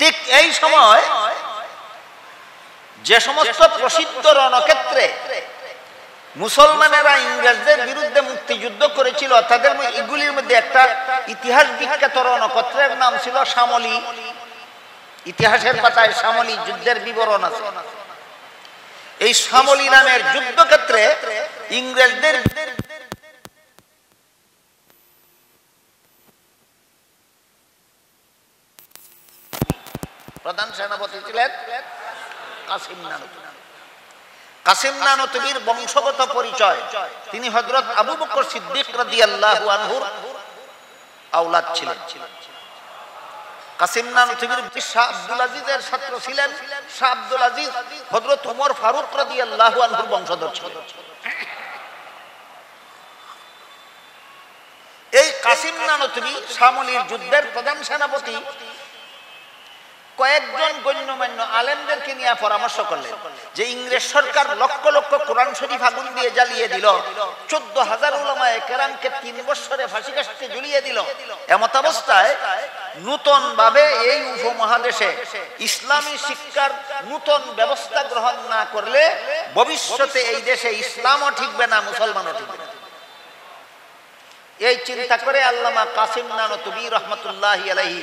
ঠিক এই সময় যে সমস্ত প্রসিদ্ধ রণক্ষেত্রে মুসলমানেরা ইংরেজদের বিরুদ্ধে মুক্তিযুদ্ধ করেছিল তাদের এগুলির মধ্যে একটা ইতিহাস বিখ্যাত রণক্ষেত্রের নাম ছিল শামলী। ইতিহাসের পাতায় শামলী যুদ্ধের বিবরণ আছে। এই শামলী নামের যুদ্ধক্ষেত্রে ইংরেজদের প্রধান সেনাপতি ছিলেন কাসিম নানতুবির বংশগত পরিচয়, তিনি হযরত আবু বকর সিদ্দিক রাদিয়াল্লাহু আনহুর আওলাদ ছিলেন। কাসিম নানতুবির শাহ আব্দুল আজিজের ছাত্র ছিলেন। শাহ আব্দুল আজিজ হযরত ওমর ফারুক রাদিয়াল্লাহু আনহুর বংশধর ছিলেন। এই কাসিম নানতুবি শামলীর যুদ্ধের প্রধান সেনাপতি কয়েকজন গণ্যমান্য আলেমদেরকে নিয়ে পরামর্শ করলেন যে ইংরেজ সরকার লক্ষ লক্ষ কোরআন শরীফ আগুন দিয়ে জ্বালিয়ে দিল, 14,000 উলামায়ে কেরামকে 3 বছরে ফাঁসি কাস্তে ঝুলিয়ে দিল। এমত অবস্থায় নতুন ভাবে এই উপমহাদেশে ইসলামী শিক্ষার নতুন ব্যবস্থা গ্রহণ না করলে ভবিষ্যতে এই দেশে ইসলামও ঠিকবে না, মুসলমানও ঠিকবে না। এই চিন্তা করে আল্লামা কাসিম নানতুবি রহমাতুল্লাহি আলাইহি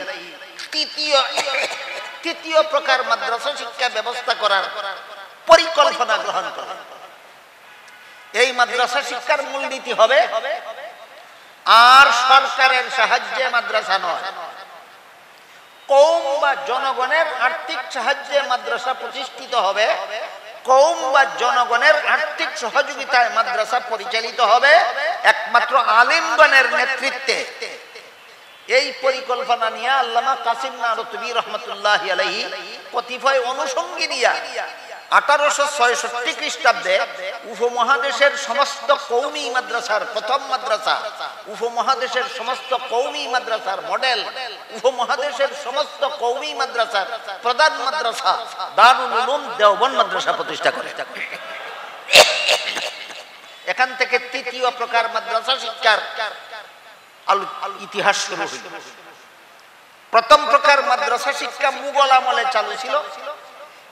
তৃতীয় প্রকার মাদ্রাসা শিক্ষা ব্যবস্থা করার পরিকল্পনা গ্রহণ করেন। এই মাদ্রাসা শিক্ষার মূলনীতি হবে আর সরকারের সাহায্যে মাদ্রাসা নয়, কওম বা জনগণের আর্থিক সাহায্যে মাদ্রাসা প্রতিষ্ঠিত হবে, কওম বা জনগণের আর্থিক সহযোগিতায় মাদ্রাসা পরিচালিত হবে একমাত্র আলেমগণের নেতৃত্বে। এই পরিকল্পনা নিয়ে আল্লামা কাসিম নানতুবি রহমাতুল্লাহি আলাইহি কতিপয় অনুষঙ্গী নিয়ে 1866 খ্রিস্টাব্দে উপমহাদেশের সমস্ত কওমি মাদ্রাসার প্রথম মাদ্রাসা, উপমহাদেশের সমস্ত কওমি মাদ্রাসার মডেল, উপমহাদেশের সমস্ত কওমি মাদ্রাসার প্রধান মাদ্রাসা দারুল উলুম দেওবন্দ মাদ্রাসা প্রতিষ্ঠা করে। এখান থেকে তৃতীয় প্রকার মাদ্রাসা শিক্ষার ইতিহাস শুরু হইল। প্রথম প্রকার মাদ্রাসা শিক্ষা মুঘল আমলে চালু ছিল।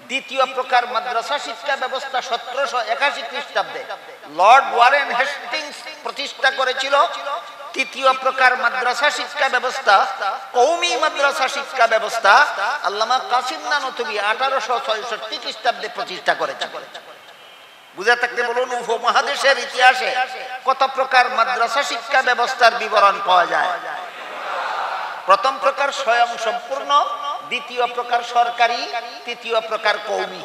দ্বিতীয় প্রকার মাদ্রাসা শিক্ষা ব্যবস্থা 1781 খ্রিস্টাব্দে লর্ড ওয়ারেন হেস্টিংস প্রতিষ্ঠা করেছিল। তৃতীয় প্রকার মাদ্রাসা শিক্ষা ব্যবস্থা কওমি মাদ্রাসা শিক্ষা ব্যবস্থা আল্লামা কাসিম নানতুবি 1866 খ্রিস্টাব্দে প্রতিষ্ঠা করেছেন। বুঝা থাকতে বলুন, উপমহাদেশের ইতিহাসে কত প্রকার মাদ্রাসা শিক্ষা ব্যবস্থার বিবরণ পাওয়া যায়। প্রথম প্রকার স্বয়ং সম্পূর্ণ, দ্বিতীয় প্রকার সরকারি, তৃতীয় প্রকার কওমি।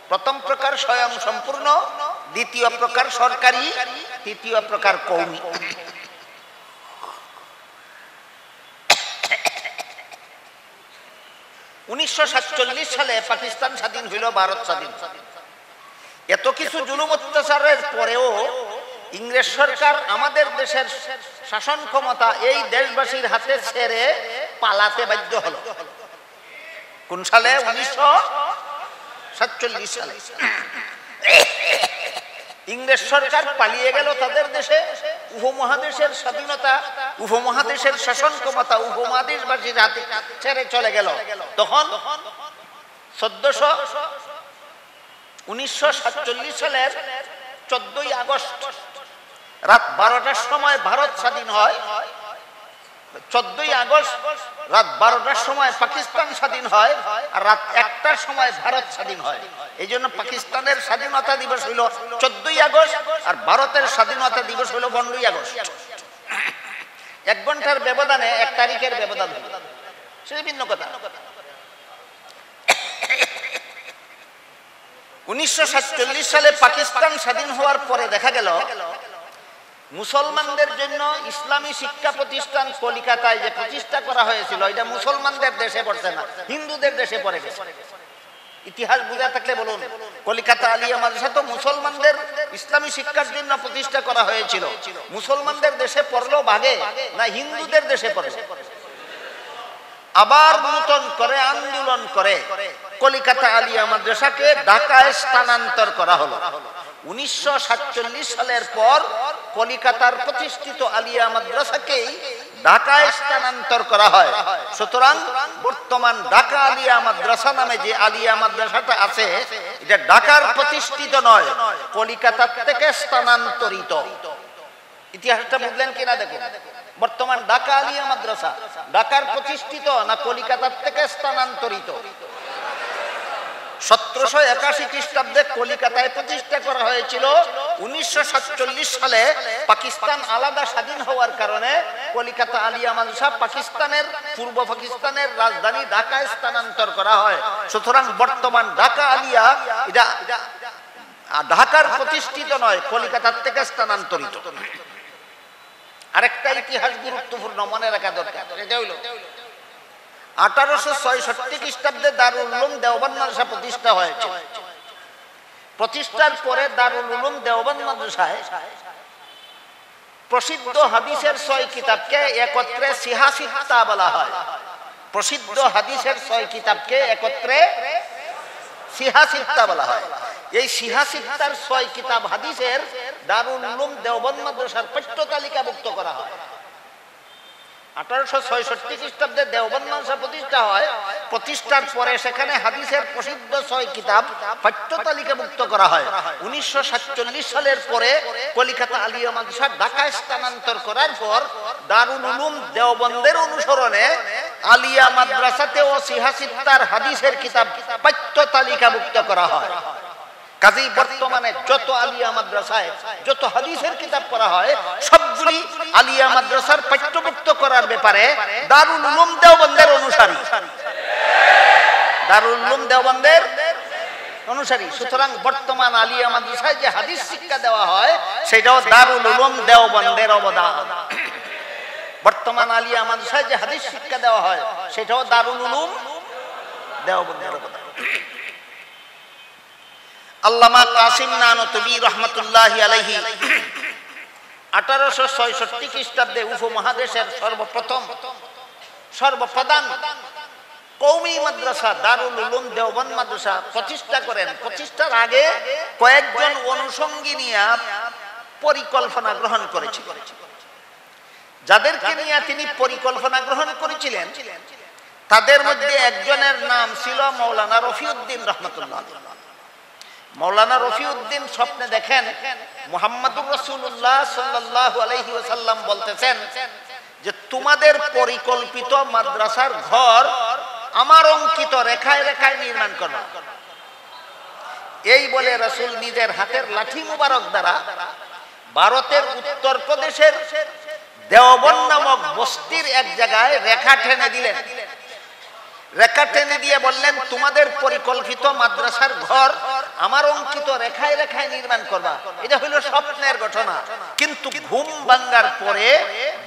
প্রথম প্রকার স্বয়ং সম্পূর্ণ, দ্বিতীয় প্রকার সরকারি, তৃতীয় প্রকার কওমি। উনিশশো 1947 সালে পাকিস্তান স্বাধীন হইল, ভারত স্বাধীন। এত কিছু জুলুম অত্যাচারের পরেও ইংরেজ সরকার আমাদের দেশের শাসন ক্ষমতা এই দেশবাসীর হাতে ছেড়ে পালাতে বাধ্য হলো। কোন সালে? 1947 সালে ইংরেজ সরকার পালিয়ে গেল তাদের দেশে। উপমহাদেশের স্বাধীনতা, উপমহাদেশের শাসন ক্ষমতা উপমহাদেশবাসীর হাতে ছেড়ে চলে গেল। তখন 1947 সালের 14ই আগস্ট রাত 12টার সময় ভারত স্বাধীন হয়। 14ই আগস্ট রাত 12টার সময় পাকিস্তান স্বাধীন হয়, আর রাত 1টার সময় ভারত স্বাধীন হয়। এই জন্য পাকিস্তানের স্বাধীনতা দিবস হইল 14ই আগস্ট, আর ভারতের স্বাধীনতা দিবস হইল 15ই আগস্ট। 1 ঘন্টার ব্যবধানে 1 তারিখের ব্যবধান, সেটা ভিন্ন কথা। 1947 সালে পাকিস্তান স্বাধীন হওয়ার পরে দেখা গেল মুসলমানদের জন্য ইসলামী শিক্ষা প্রতিষ্ঠান কলিকাতায় যে প্রতিষ্ঠা করা হয়েছিল, এটা মুসলমানদের দেশে পড়ছে না, হিন্দুদের দেশে পড়ে গেছে। ইতিহাস বুঝা থাকলে বলুন, কলিকাতা আলিয়া মাদ্রাসা তো মুসলমানদের ইসলামী শিক্ষার জন্য প্রতিষ্ঠা করা হয়েছিল। মুসলমানদের দেশে পড়লো ভাগে না হিন্দুদের দেশে পড়ে? আবার নতুন করে আন্দোলন করে কলিকাতা আলিয়া মাদ্রাসাকে ঢাকায় স্থানান্তর করা হলো। 1947 সালের পর কলিকাতার প্রতিষ্ঠিত আলিয়া মাদ্রাসাকেই ঢাকায় স্থানান্তর করা হয়। সুতরাং বর্তমান ঢাকা আলিয়া মাদ্রাসা নামে যে আলিয়া মাদ্রাসাটা আছে, এটা ঢাকার প্রতিষ্ঠিত নয়, কলিকাতা থেকে স্থানান্তরিত। ইতিহাসটা বুঝলেন কিনা দেখুন। বর্তমান ঢাকা আলিয়া মাদ্রাসা ঢাকার প্রতিষ্ঠিত না কলিকাতার থেকে স্থানান্তরিত? 1781 খ্রিস্টাব্দে কলিকাতায় প্রতিষ্ঠা করা হয়েছিল। 1947 সালে পাকিস্তান আলাদা স্বাধীন হওয়ার কারণে কলিকাতা আলিয়া মাদ্রাসা পাকিস্তানের পূর্ব পাকিস্তানের রাজধানী ঢাকায় স্থানান্তর করা হয়। সুতরাং বর্তমান ঢাকা আলিয়া এটা ঢাকার প্রতিষ্ঠিত নয়, কলিকাতার থেকে স্থানান্তরিত। আরেকটা ইতিহাস গুরুত্বপূর্ণ মনে রাখা দরকার, এটা হইল 1866 খ্রিস্টাব্দে দারুল উলুম দেওবন্দ মাদ্রাসা প্রতিষ্ঠা হয়েছে। প্রতিষ্ঠার পরে দারুল উলুম দেওবন্দ মাদ্রাসায় প্রসিদ্ধ হাদিসের 6 কিতাবকে একত্রে সিহাসিত্তা বলা হয়। প্রসিদ্ধ হাদিসের 6 কিতাবকে একত্রে সিহাসিত্তা বলা হয়। এই সিহাসিত্তার 6 কিতাব হাদিসের দারুল উলুম দেওবন্দ মাদ্রাসার পাঠ্য তালিকাভুক্ত করা হয়। 1866 খ্রিস্টাব্দে দেওবন্দ মাদ্রাসা প্রতিষ্ঠা হয়। প্রতিষ্ঠার পরে সেখানে হাদিসের প্রসিদ্ধ 6 কিতাব পাঠ্য তালিকাভুক্ত করা হয়। 1947 সালের পরে কলিকাতা আলিয়া মাদ্রাসা ঢাকায় স্থানান্তর করার পর দারুল উলুম দেওবন্দের অনুসরণে আলিয়া মাদ্রাসাতেও সিহাসিত্তার হাদিসের কিতাব পাঠ্য তালিকাভুক্ত করা হয়। কাজেই বর্তমানে যত আলিয়া মাদ্রাসায় যত হাদিসের কিতাব পড়া হয়, সবগুলি আলিয়া মাদ্রাসার পাঠ্যভুক্ত করার ব্যাপারে দারুল উলুম দেওবন্দের অনুসারী। দারুল উলুম দেওবন্দের অনুসারী। সুতরাং বর্তমান আলিয়া মাদ্রাসায় যে হাদিস শিক্ষা দেওয়া হয়, সেটাও দারুল উলুম দেওবন্দের অবদান। বর্তমান আলিয়া মাদ্রাসায় যে হাদিস শিক্ষা দেওয়া হয়, সেটাও দারুল উলুম দেওবন্দের অবদান। আল্লামা কাসিম নানতুবি রহমতুল্লাহি আলাইহি 1866 খ্রিস্টাব্দে উপমহাদেশের সর্বপ্রধান কওমি মাদ্রাসা দারুল উলুম দেওবন্দ মাদ্রাসা প্রতিষ্ঠা করেন। প্রতিষ্ঠার আগে কয়েকজন অনুষঙ্গী নিয়ে পরিকল্পনা গ্রহণ করেছিলেন। যাদেরকে নিয়ে তিনি পরিকল্পনা গ্রহণ করেছিলেন তাদের মধ্যে একজনের নাম ছিল মাওলানা রফিউদ্দিন রহমতুল্লাহ। মাওলানা রফিউদ্দিন স্বপ্নে দেখেন মুহাম্মদুর রাসূলুল্লাহ সাল্লাল্লাহু আলাইহি ওয়াসাল্লাম বলতেছেন যে তোমাদের পরিকল্পিত মাদ্রাসার ঘর আমার অঙ্কিত রেখায় রেখায় নির্মাণ করবা। এই বলে রাসূল নিজের হাতের লাঠি মুবারক দ্বারা ভারতের উত্তর প্রদেশের দেওবন্দ নামক বস্তির এক জায়গায় রেখা টেনে দিলেন। রেখা টেনে দিয়ে বললেন তোমাদের পরিকল্পিত মাদ্রাসার ঘর আমার অঙ্কিত রেখায় রেখায় নির্মাণ করবা। এটা হলো স্বপ্নের ঘটনা, কিন্তু ঘুম ভাঙার পরে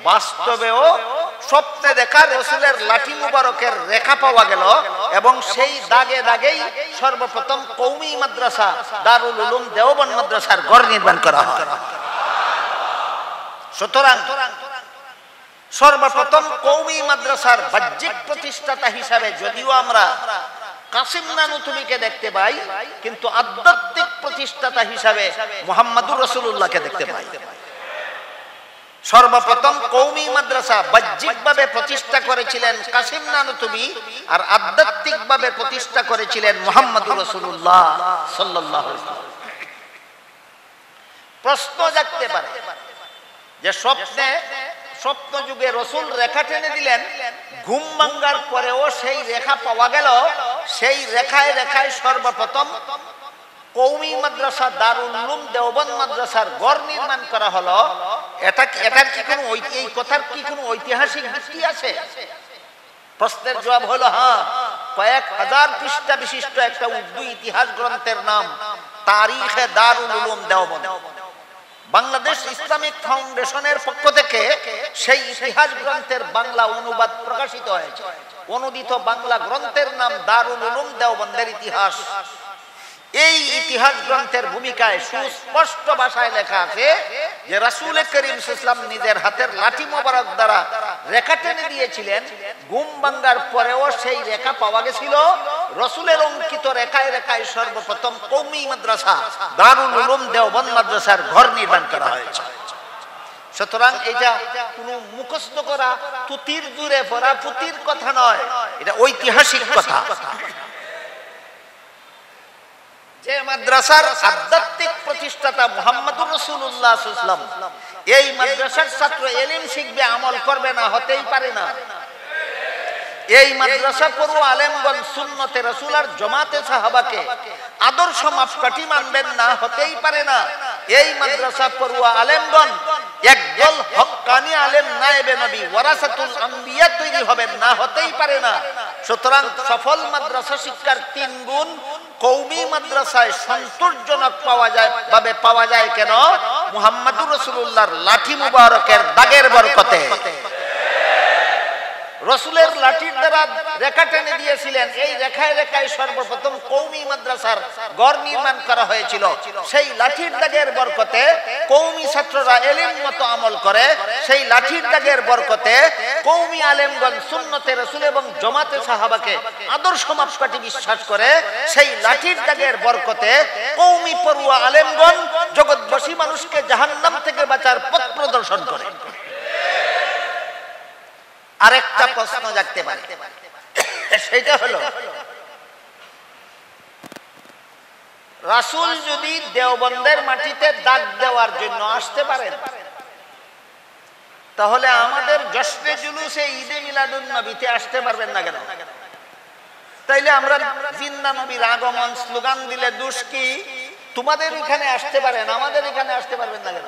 বাস্তবেও স্বপ্নে দেখা রাসূলের লাঠি মুবারকের রেখা পাওয়া গেল এবং সেই দাগে দাগেই সর্বপ্রথম কওমি মাদ্রাসা দারুল উলুম দেওবন্দ মাদ্রাসার ঘর নির্মাণ করা হয়। সুতরাং সর্বপ্রথম কওমি মাদ্রাসার বাহ্যিক প্রতিষ্ঠাতা হিসাবে যদিও আমরা কাসিম নানুতুবিকে দেখতে পাই, কিন্তু আধ্যাত্মিক প্রতিষ্ঠাতা হিসাবে মুহাম্মদুর রাসূলুল্লাহকে দেখতে পাই। সর্বপ্রথম কওমি মাদ্রাসা বাহ্যিকভাবে প্রতিষ্ঠা করেছিলেন কাসিম নানুতুবি, আর আধ্যাত্মিকভাবে প্রতিষ্ঠা করেছিলেন মুহাম্মদুর রাসূলুল্লাহ সাল্লাল্লাহু আলাইহি ওয়াসাল্লাম। প্রশ্ন জাগতে পারে যে স্বপ্ন যুগে রাসূল রেখা টেনে দিলেন, ঘুম ভাঙার পরেও সেই রেখা পাওয়া গেল, সেই রেখায় রেখায় সর্বপ্রথম কওমি মাদ্রাসা দারুল উলুম দেওবন্দ মাদ্রাসার ঘর নির্মাণ করা হলো। এটার কি কোনো এই কথার কি কোনো ঐতিহাসিক ভিত্তি আছে? প্রশ্নের জবাব হলো হ্যাঁ। কয়েক হাজার পৃষ্ঠা বিশিষ্ট একটা উর্দু ইতিহাস গ্রন্থের নাম তারিখে দারুল উলুম দেওবন্দ। বাংলাদেশ ইসলামিক ফাউন্ডেশনের পক্ষ থেকে সেই ইতিহাস গ্রন্থের বাংলা অনুবাদ প্রকাশিত হয়েছে। অনুদিত বাংলা গ্রন্থের নাম দারুল উলুম দেওবন্দের ইতিহাস। এই ইতিহাস গ্রন্থের ভূমিকায় সুস্পষ্ট ভাষায় লেখা আছে যে রাসূল করিম সাল্লাল্লাহু আলাইহি ওয়াসাল্লাম নিজের হাতের লাঠি মোবারক দ্বারা রেখা টেনে দিয়েছিলেন। ঘুম ভাঙার পরেও সেই রেখা পাওয়া গেছিল। রাসূলের অঙ্কিত রেখায় রেখায় সর্বপ্রথম কওমি মাদ্রাসা দারুল উলুম দেওবন্দ মাদ্রাসার ঘর নির্মাণ করা হয়েছে। সুতরাং এটা কোনো মুখস্থ করা পুঁথির জুড়ে পড়া পুঁথির কথা নয়, এটা ঐতিহাসিক কথা। যে মাদ্রাসার আধ্যাত্মিক প্রতিষ্ঠাতা মুহাম্মদুর রাসূলুল্লাহ সাল্লাল্লাহু আলাইহি ওয়াসাল্লাম, এই মাদ্রাসার ছাত্র ইলম শিখবে, আমল করবে না, হতেই পারে না। এই মাদ্রাসা পড়ুয়া আলেমগণ সুন্নতে রাসূল আর জামাতে সাহাবাকে আদর্শ মাপকাঠি মানবেন না, হতেই পারে না। এই মাদ্রাসা পড়ুয়া আলেমগণ একদল হক্কানি আলেম নায়েবে নবী ওয়ারাসাতুল আম্বিয়া তৈরি হবেন না, হতেই পারে না। সুতরাং সফল মাদ্রাসা শিক্ষার 3 গুণ কওমি মাদ্রাসায় সন্তোষজনক পাওয়া যায় কেন? মুহাম্মদুর রাসূলুল্লাহর লাঠি মুবারকের দাগের বরকতে। রাসূলের লাঠির দ্বারা রেখা টেনে দিয়েছিলেন, এই রেখায় রেখায় সর্বপ্রথম কওমি মাদ্রাসার ঘর নির্মাণ করা হয়েছিল। সেই লাঠির দাগের বরকতে কওমি ছাত্ররা ইলম মতো আমল করে, সেই লাঠির দাগের বরকতে কওমি আলেমগণ সুন্নতে রাসূল এবং জামাতে সাহাবাকে আদর্শ মাপকাঠি বিশ্বাস করে, সেই লাঠির দাগের বরকতে কওমি পড়ুয়া আলেমগণ জগৎবাসী মানুষকে জাহান্নাম থেকে বাঁচার পথ প্রদর্শন করে। আরেকটা প্রশ্ন জাগতে পারে, সেটা হলো রাসূল যদি দেওবন্দের মাটিতে দাগ দেওয়ার জন্য আসতে পারেন, তাহলে আমাদের জশ্নে জুলুসে ঈদে মিলাদুন নবীতে আসতে পারবেন না কেন? তাইলে আমরা জিন্দা নবীর আগমন স্লোগান দিলে দোষ কি? তোমাদের এখানে আসতে পারেন, আমাদের এখানে আসতে পারবেন না কেন?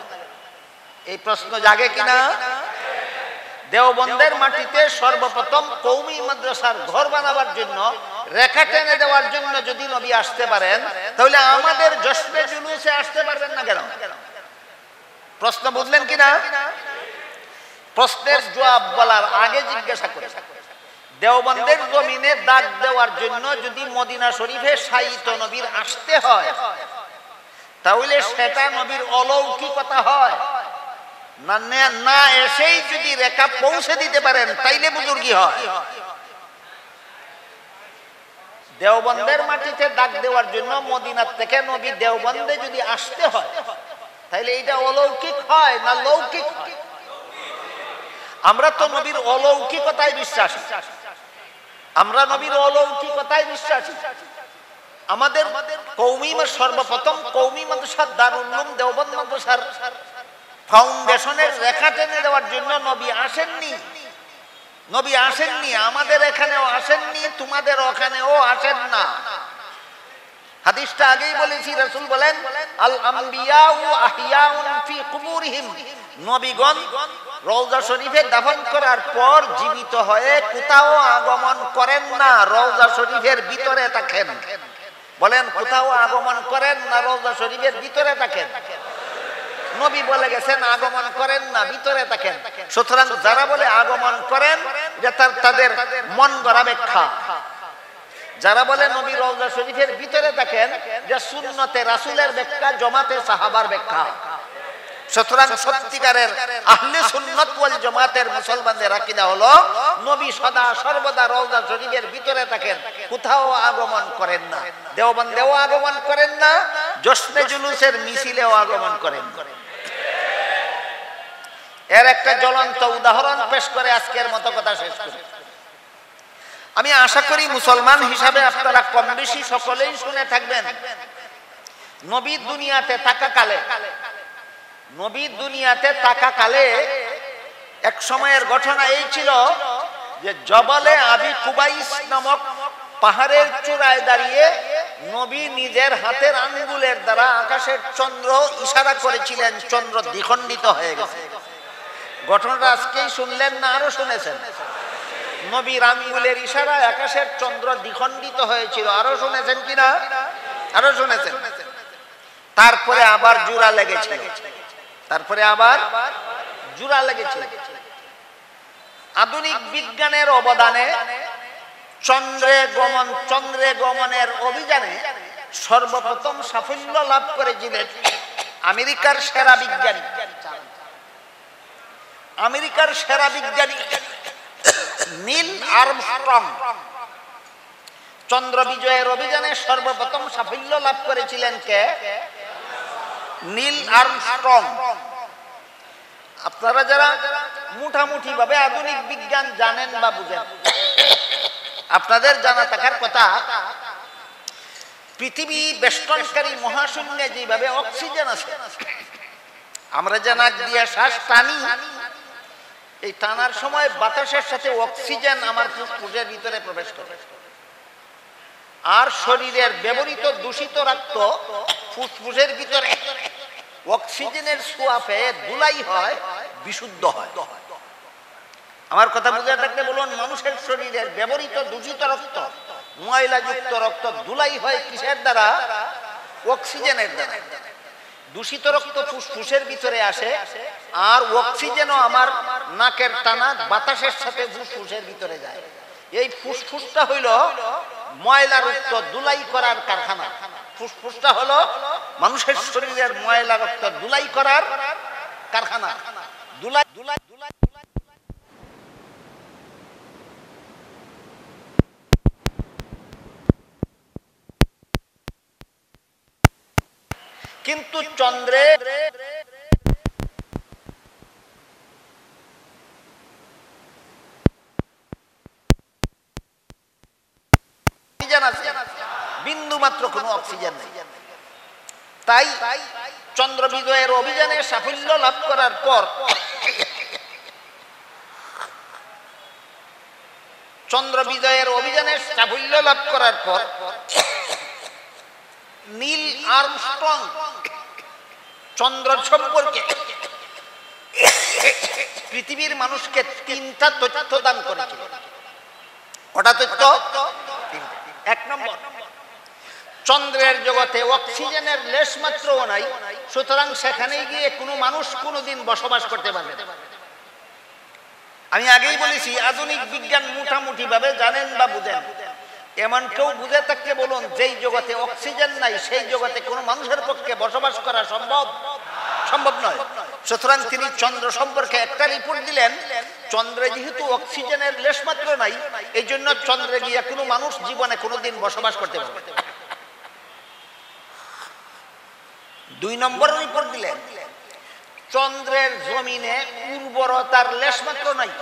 এই প্রশ্ন জাগে কিনা? দেওবন্দের মাটিতে সর্বপ্রথম কওমি মাদ্রাসার ঘর বানাবার জন্য, রেখা টেনে দেওয়ার জন্য যদি নবী আসতে পারেন, তাহলে আমাদের জশ্নে জুলুসে আসতে পারবেন না কেন? প্রশ্ন বুঝলেন কিনা? প্রশ্নের জবাব বলার আগে জিজ্ঞাসা করে, দেওবন্দের জমিনে দাগ দেওয়ার জন্য যদি মদিনা শরীফে শায়িত নবীর আসতে হয়, তাহলে সেটা নবীর অলৌকিকতা হয় না? না এসেই যদি রেখা পৌঁছে দিতে পারেন তাইলে বুজুর্গি হয়। দেওবন্দের মাটিতে দাগ দেওয়ার জন্য মদিনার থেকে নবী দেওবন্দে যদি আসতে হয় তাহলে এটা অলৌকিক হয় না লৌকিক হয়? আমরা তো নবীর অলৌকিকতায় বিশ্বাসী, আমরা নবীর অলৌকিকতায় বিশ্বাসী। আমাদের কওমি সর্বপ্রথম কওমি মাদ্রাসা দারুল উলুম দেওবন্দ মাদ্রাসার ফাউন্ডেশনের রেখা টেনে দেওয়ার জন্য নবী আসেননি। নবী আসেননি, আমাদের এখানেও আসেননি, তোমাদের ওখানেও আসেন না। হাদিসটা আগেই বলেছি, রাসূল বলেন আল আমবিয়াউ আহইয়াউন ফি কুবুরিহিম, নবীগণ রওজা শরীফে দাফন করার পর জীবিত হয়ে কোথাও আগমন করেন না, রওজা শরীফের ভিতরে থাকেন। বলেন কোথাও আগমন করেন না, রওজা শরীফের ভিতরে থাকেন। নবী বলে গেছেন আগমন করেন না, ভিতরে থাকেন। সুতরাং যারা বলে আগমন করেন যে তাদের মন গড়া ব্যাখ্যা। যারা বলে নবী রওজা শরীফের ভিতরে থাকেন যে সুন্নতে রাসূলের ব্যাখ্যা, জমাতে সাহাবার ব্যাখ্যা। সুতরাং সত্যিকারের আহলে সুন্নাত ওয়াল জামাতের মুসলমানদের আকীদা হলো নবী সদা সর্বদা রওজা শরীফের ভিতরে থাকেন, কোথাও আগমন করেন না। দেওবন্দেও আগমন করেন না, জশ্নে জুলুসের মিছিলেও আগমন করেন। এর একটা জ্বলন্ত উদাহরণ পেশ করে আজকের মতো কথা শেষ করি। আমি আশা করি মুসলমান হিসাবে আপনারা কম বেশি সকলেই শুনে থাকবেন, নবী দুনিয়াতে থাকাকালে এক সময়ের ঘটনা এই ছিল যে জবলে আবি কুবাইস নামক পাহাড়ের চূড়ায় দাঁড়িয়ে নবী নিজের হাতের আঙ্গুলের দ্বারা আকাশের চন্দ্র ইশারা করেছিলেন, চন্দ্র দ্বিখণ্ডিত হয়ে গেছে। ঘটনাটা আজকেই শুনলেন না আরো শুনেছেন? নবীর আঙ্গুলের ইশারায় আকাশের চন্দ্র দ্বিখণ্ডিত হয়েছিল, আরো শুনেছেন কিনা? আরো শুনেছেন। তারপরে আবার জোড়া লেগেছিল, আধুনিক বিজ্ঞানের অবদানে চন্দ্রে গমনের অভিযানে সর্বপ্রথম সাফল্য লাভ করেছিলেন আমেরিকার সেরা বিজ্ঞানী নীল আর্মস্ট্রং। চন্দ্র বিজয়ের অভিযানে সর্বপ্রথম সাফল্য লাভ করেছিলেন কে? Neil Armstrong. আপনারা যারা মুঠামুঠি ভাবে আধুনিক বিজ্ঞান জানেন বা বুঝেন, আপনাদের জানা থাকার কথা, পৃথিবী বেষ্টনকারী মহাশূন্যে যেভাবে অক্সিজেন আছে, আমরা যে নাক দিয়ে শ্বাস টানি, এই টানার সময় বাতাসের সাথে অক্সিজেন আমার ফুসফুসের ভিতরে প্রবেশ করে, আর শরীরের ব্যবহৃত দূষিত রক্ত ফুসফুসের ভিতরে অক্সিজেনের ছোঁয়া পেয়ে ধুলাই হয়, বিশুদ্ধ হয়। আমার কথা বুঝে থাকলে বলুন, মানুষের শরীরের ব্যবহৃত দূষিত রক্ত, ময়লাযুক্ত রক্ত ধুলাই হয় কিসের দ্বারা? অক্সিজেনের দ্বারা। দূষিত রক্ত ফুসফুসের ভিতরে আসে, আর অক্সিজেনও আমার নাকের টানা বাতাসের সাথে ফুসফুসের ভিতরে যায়। এই ফুসফুসটা হইল ময়লা রক্ত ধুলাই করার কারখানা। ফুসফুসটা হলো মানুষের শরীরের ময়লা রক্ত ধুলাই করার কারখানা। কিন্তু চন্দ্রে বিন্দু মাত্র কোনো অক্সিজেন নেই। তাই চন্দ্র বিজয়ের অভিযানে সাফল্য লাভ করার পর নীল আর্মস্ট্রং চন্দ্র সম্পর্কে পৃথিবীর মানুষকে 3টা তথ্য দান করেছিল। কটা তথ্য? 1 নম্বর, চন্দ্রের জগতে অক্সিজেনের লেশ মাত্রও নাই, সুতরাং সেখানে গিয়ে কোনো মানুষ কোনোদিন বসবাস করতে পারবে না। আমি আগেই বলেছি, আধুনিক বিজ্ঞান মোটামুটি ভাবে জানেন বা বুঝেন, এমন কেউ বুঝে থাকলে বলুন, যেই জগতে অক্সিজেন নাই সেই জগতে কোনো মানুষের পক্ষে বসবাস করা সম্ভব নয়। সুতরাং তিনি চন্দ্র সম্পর্কে একটা রিপোর্ট দিলেন, চন্দ্রে যেহেতু অক্সিজেনের লেশমাত্র নাই, এই জন্য চন্দ্রে গিয়ে কোনো মানুষ জীবনে কোনোদিন বসবাস করতে পারবে। 2 নম্বর রিপোর্ট দিলেন, চন্দ্রের জমিনে উর্বরতার লেশমাত্র নাই,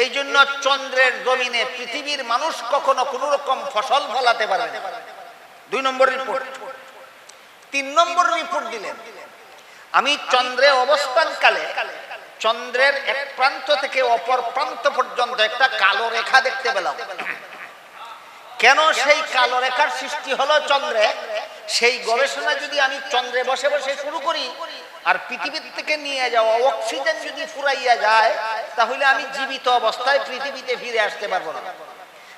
এই জন্য চন্দ্রের জমিনে পৃথিবীর মানুষ কখনো কোনো রকম ফসল ফলাতে পারবে না। 2 নম্বর রিপোর্ট। 3 নম্বর রিপোর্ট দিলেন, আমি চন্দ্রে অবস্থানকালে চন্দ্রের এক প্রান্ত থেকে অপর প্রান্ত পর্যন্ত একটা কালো রেখা দেখতে পেলাম। কেন সেই কালো রেখার সৃষ্টি হলো চন্দ্রে, সেই গবেষণা যদি আমি চন্দ্রে বসে বসে শুরু করি আর পৃথিবীর থেকে নিয়ে যাওয়া অক্সিজেন যদি ফুরাইয়া যায়, তাহলে আমি জীবিত অবস্থায় পৃথিবীতে ফিরে আসতে পারবো না।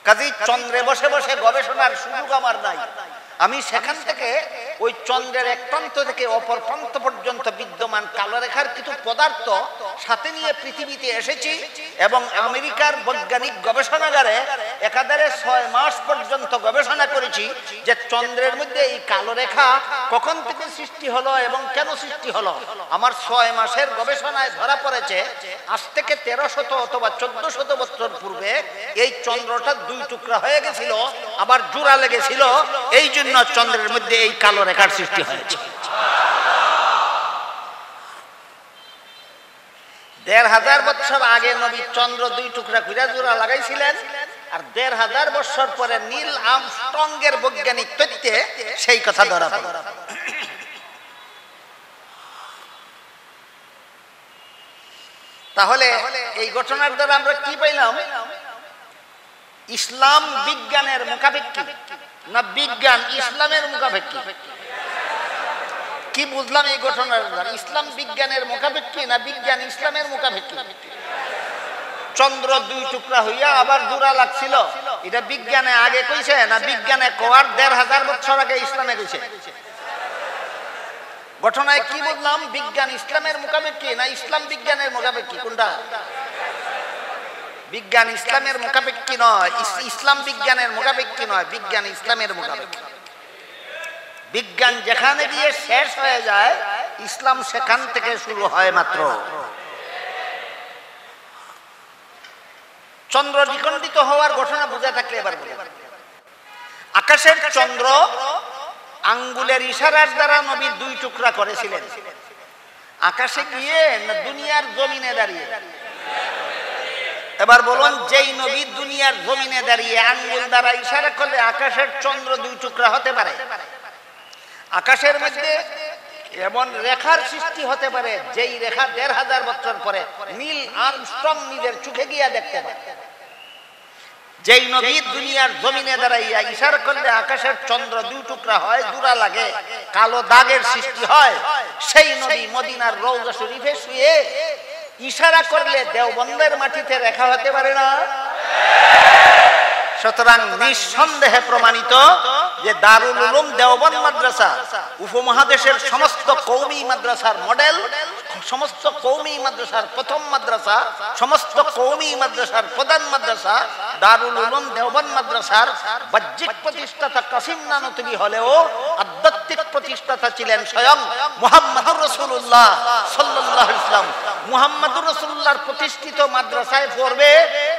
কাজেই চন্দ্রে বসে বসে গবেষণার সুযোগ আমার নাই। আমি সেখান থেকে ওই চন্দ্রের এক প্রান্ত থেকে অপর প্রান্ত পর্যন্ত বিদ্যমান কালো রেখার কিছু পদার্থ সাথে নিয়ে পৃথিবীতে এসেছি এবং আমেরিকার বৈজ্ঞানিক গবেষণাগারে একাধারে 6 মাস পর্যন্ত গবেষণা করেছি যে চন্দ্রের মধ্যে এই কালো রেখা কখন থেকে সৃষ্টি হলো এবং কেন সৃষ্টি হলো। আমার 6 মাসের গবেষণায় ধরা পড়েছে আজ থেকে 1300 অথবা 1400 বছর পূর্বে এই চন্দ্রটা 2 টুকরা হয়ে গেছিল, আবার জোড়া লেগেছিল, এই জন্য চন্দ্রের মধ্যে এই কালো রেখার সৃষ্টি হয়েছে। 1500 বছর আগে নবী চন্দ্র 2 টুকরা করে জোড়া লাগাইছিলেন, আর 1500 বছর পরে নীল আর্মস্ট্রংয়ের বৈজ্ঞানিক তথ্যে সেই কথা ধরা পড়ে। তাহলে এই ঘটনার দ্বারা আমরা কি পাইলাম? ইসলাম বিজ্ঞানের মুখাপেক্ষী না বিজ্ঞান ইসলামের মুখাপেক্ষী? কি বুঝলাম এই ঘটনার দ্বারা? ইসলাম বিজ্ঞানের মুখাপেক্ষী না বিজ্ঞান ইসলামের মুখাপেক্ষী? চন্দ্র 2 টুকরা হইয়া আবার জোড়া লাগছিল, এটা বিজ্ঞানে আগে কইছে না বিজ্ঞানে কোয়ার 1500 বছর আগে ইসলামে কইছে? ঘটনায় কি বুঝলাম? বিজ্ঞান ইসলামের মুখাপেক্ষী না ইসলাম বিজ্ঞানের মুখাপেক্ষী? কোনটা? বিজ্ঞান ইসলামের মুখাপেক্ষী নয়, ইসলাম বিজ্ঞানের মুখাপেক্ষী নয়, বিজ্ঞান ইসলামের মুখাপেক্ষী। বিজ্ঞান যেখানে গিয়ে শেষ হয়ে যায়, ইসলাম সেখান থেকে শুরু হয় মাত্র। চন্দ্র দ্বিখণ্ডিত হওয়ার ঘটনা বুঝে থাকলে এবার বলে, আকাশের চন্দ্র আঙ্গুলের ইশারার দ্বারা নবী 2 টুকরা করেছিলেন। আকাশে গিয়ে না দুনিয়ার জমিনে দাঁড়িয়ে? এবার বলুন, যেই নবী দুনিয়ার জমিনে দাঁড়িয়ে আঙ্গুল দ্বারা ইশারা করলে আকাশের চন্দ্র 2 টুকরা হতে পারে? আকাশের মধ্যে এমন রেখার সৃষ্টি হতে পারে যেই রেখা 1500 বছর পরে নীল আর্মস্ট্রং নিজের চোখে গিয়া দেখতে পারে। যেই নবী দুনিয়ার জমিনে দাঁড়াইয়া ইশারা করলে আকাশের চন্দ্র 2 টুকরা হয়, জোড়া লাগে, কালো দাগের সৃষ্টি হয়, সেই নবী মদিনার রওজা শরীফে শুয়ে ইশারা করলে দেওবন্দের মাটিতে রেখা হতে পারে না? সুতরাং নিঃসন্দেহে প্রমাণিত যে দারুল উলুম দেওবন্দ মাদ্রাসা উপমহাদেশের সমস্ত কওমি মাদ্রাসার মডেল, সমস্ত কওমি মাদ্রাসার প্রথম মাদ্রাসা, সমস্ত কওমি মাদ্রাসার প্রধান মাদ্রাসা দারুল উলুম দেওবন্দ মাদ্রাসার বাহ্যিক প্রতিষ্ঠাতা কাসিম নানুতুবি হলেও আধ্যাত্মিক প্রতিষ্ঠাতা ছিলেন স্বয়ং মুহাম্মদুর রাসূলুল্লাহ সাল্লাল্লাহু আলাইহি ওয়াসাল্লাম। মুহাম্মদুর রাসূলুল্লাহর প্রতিষ্ঠিত মাদ্রাসায় পড়বে,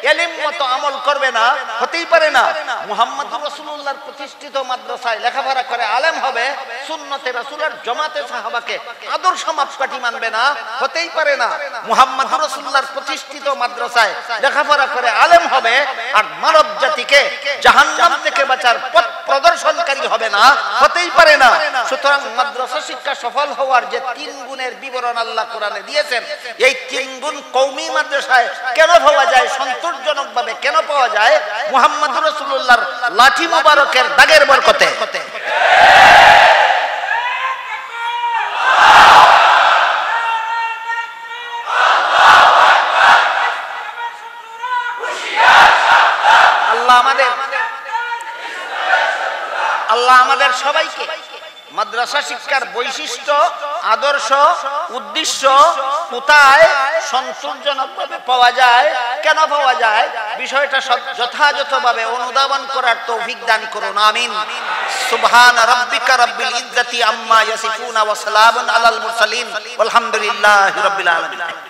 ইলম মতো আমল করবে না, হতেই পারে না। মুহাম্মদুর রাসূলুল্লাহর প্রতিষ্ঠিত মাদ্রাসায় লেখাপড়া করে আলেম হবে, সুন্নতে রাসূলের জামাতে সাহাবাকে আদর্শ মাপকাঠি মানবে না, হতেই পারে না। মুহাম্মদুর রাসূলুল্লাহর প্রতিষ্ঠিত মাদ্রাসায় লেখাপড়া করে আলেম হবে আর মানব জাতিকে জাহান্নাম থেকে বাঁচার পথ প্রদর্শনকারী হবে না, হতেই পারে না। সুতরাং মাদ্রাসা শিক্ষা সফল হওয়ার যে 3 গুণের বিবরণ আল্লাহ কোরআনে দিয়েছেন, এই 3 গুণ কওমি মাদ্রাসায় কেন পাওয়া যায়, সন্তোষজনকভাবে কেন পাওয়া যায়? মুহাম্মদুর রাসূলুল্লাহর লাঠি মুবারকের দাগের বরকতে। আল্লাহ আমাদের সবাইকে মাদ্রাসা শিক্ষার বৈশিষ্ট্য, আদর্শ, উদ্দেশ্য কোথায় সন্তোষজনকভাবে পাওয়া যায় কেন পাওয়া যায় বিষয়টা যথাযথভাবে অনুধাবন করার তৌফিক দান করুন আমিন সুবহান রাব্বিকা রাব্বিল ইজ্জাতি আম্মা ইয়াসিফুন ওয়া সালামুন আলাল মুরসালিন ওয়ালহামদুলিল্লাহি রাব্বিল আলামিন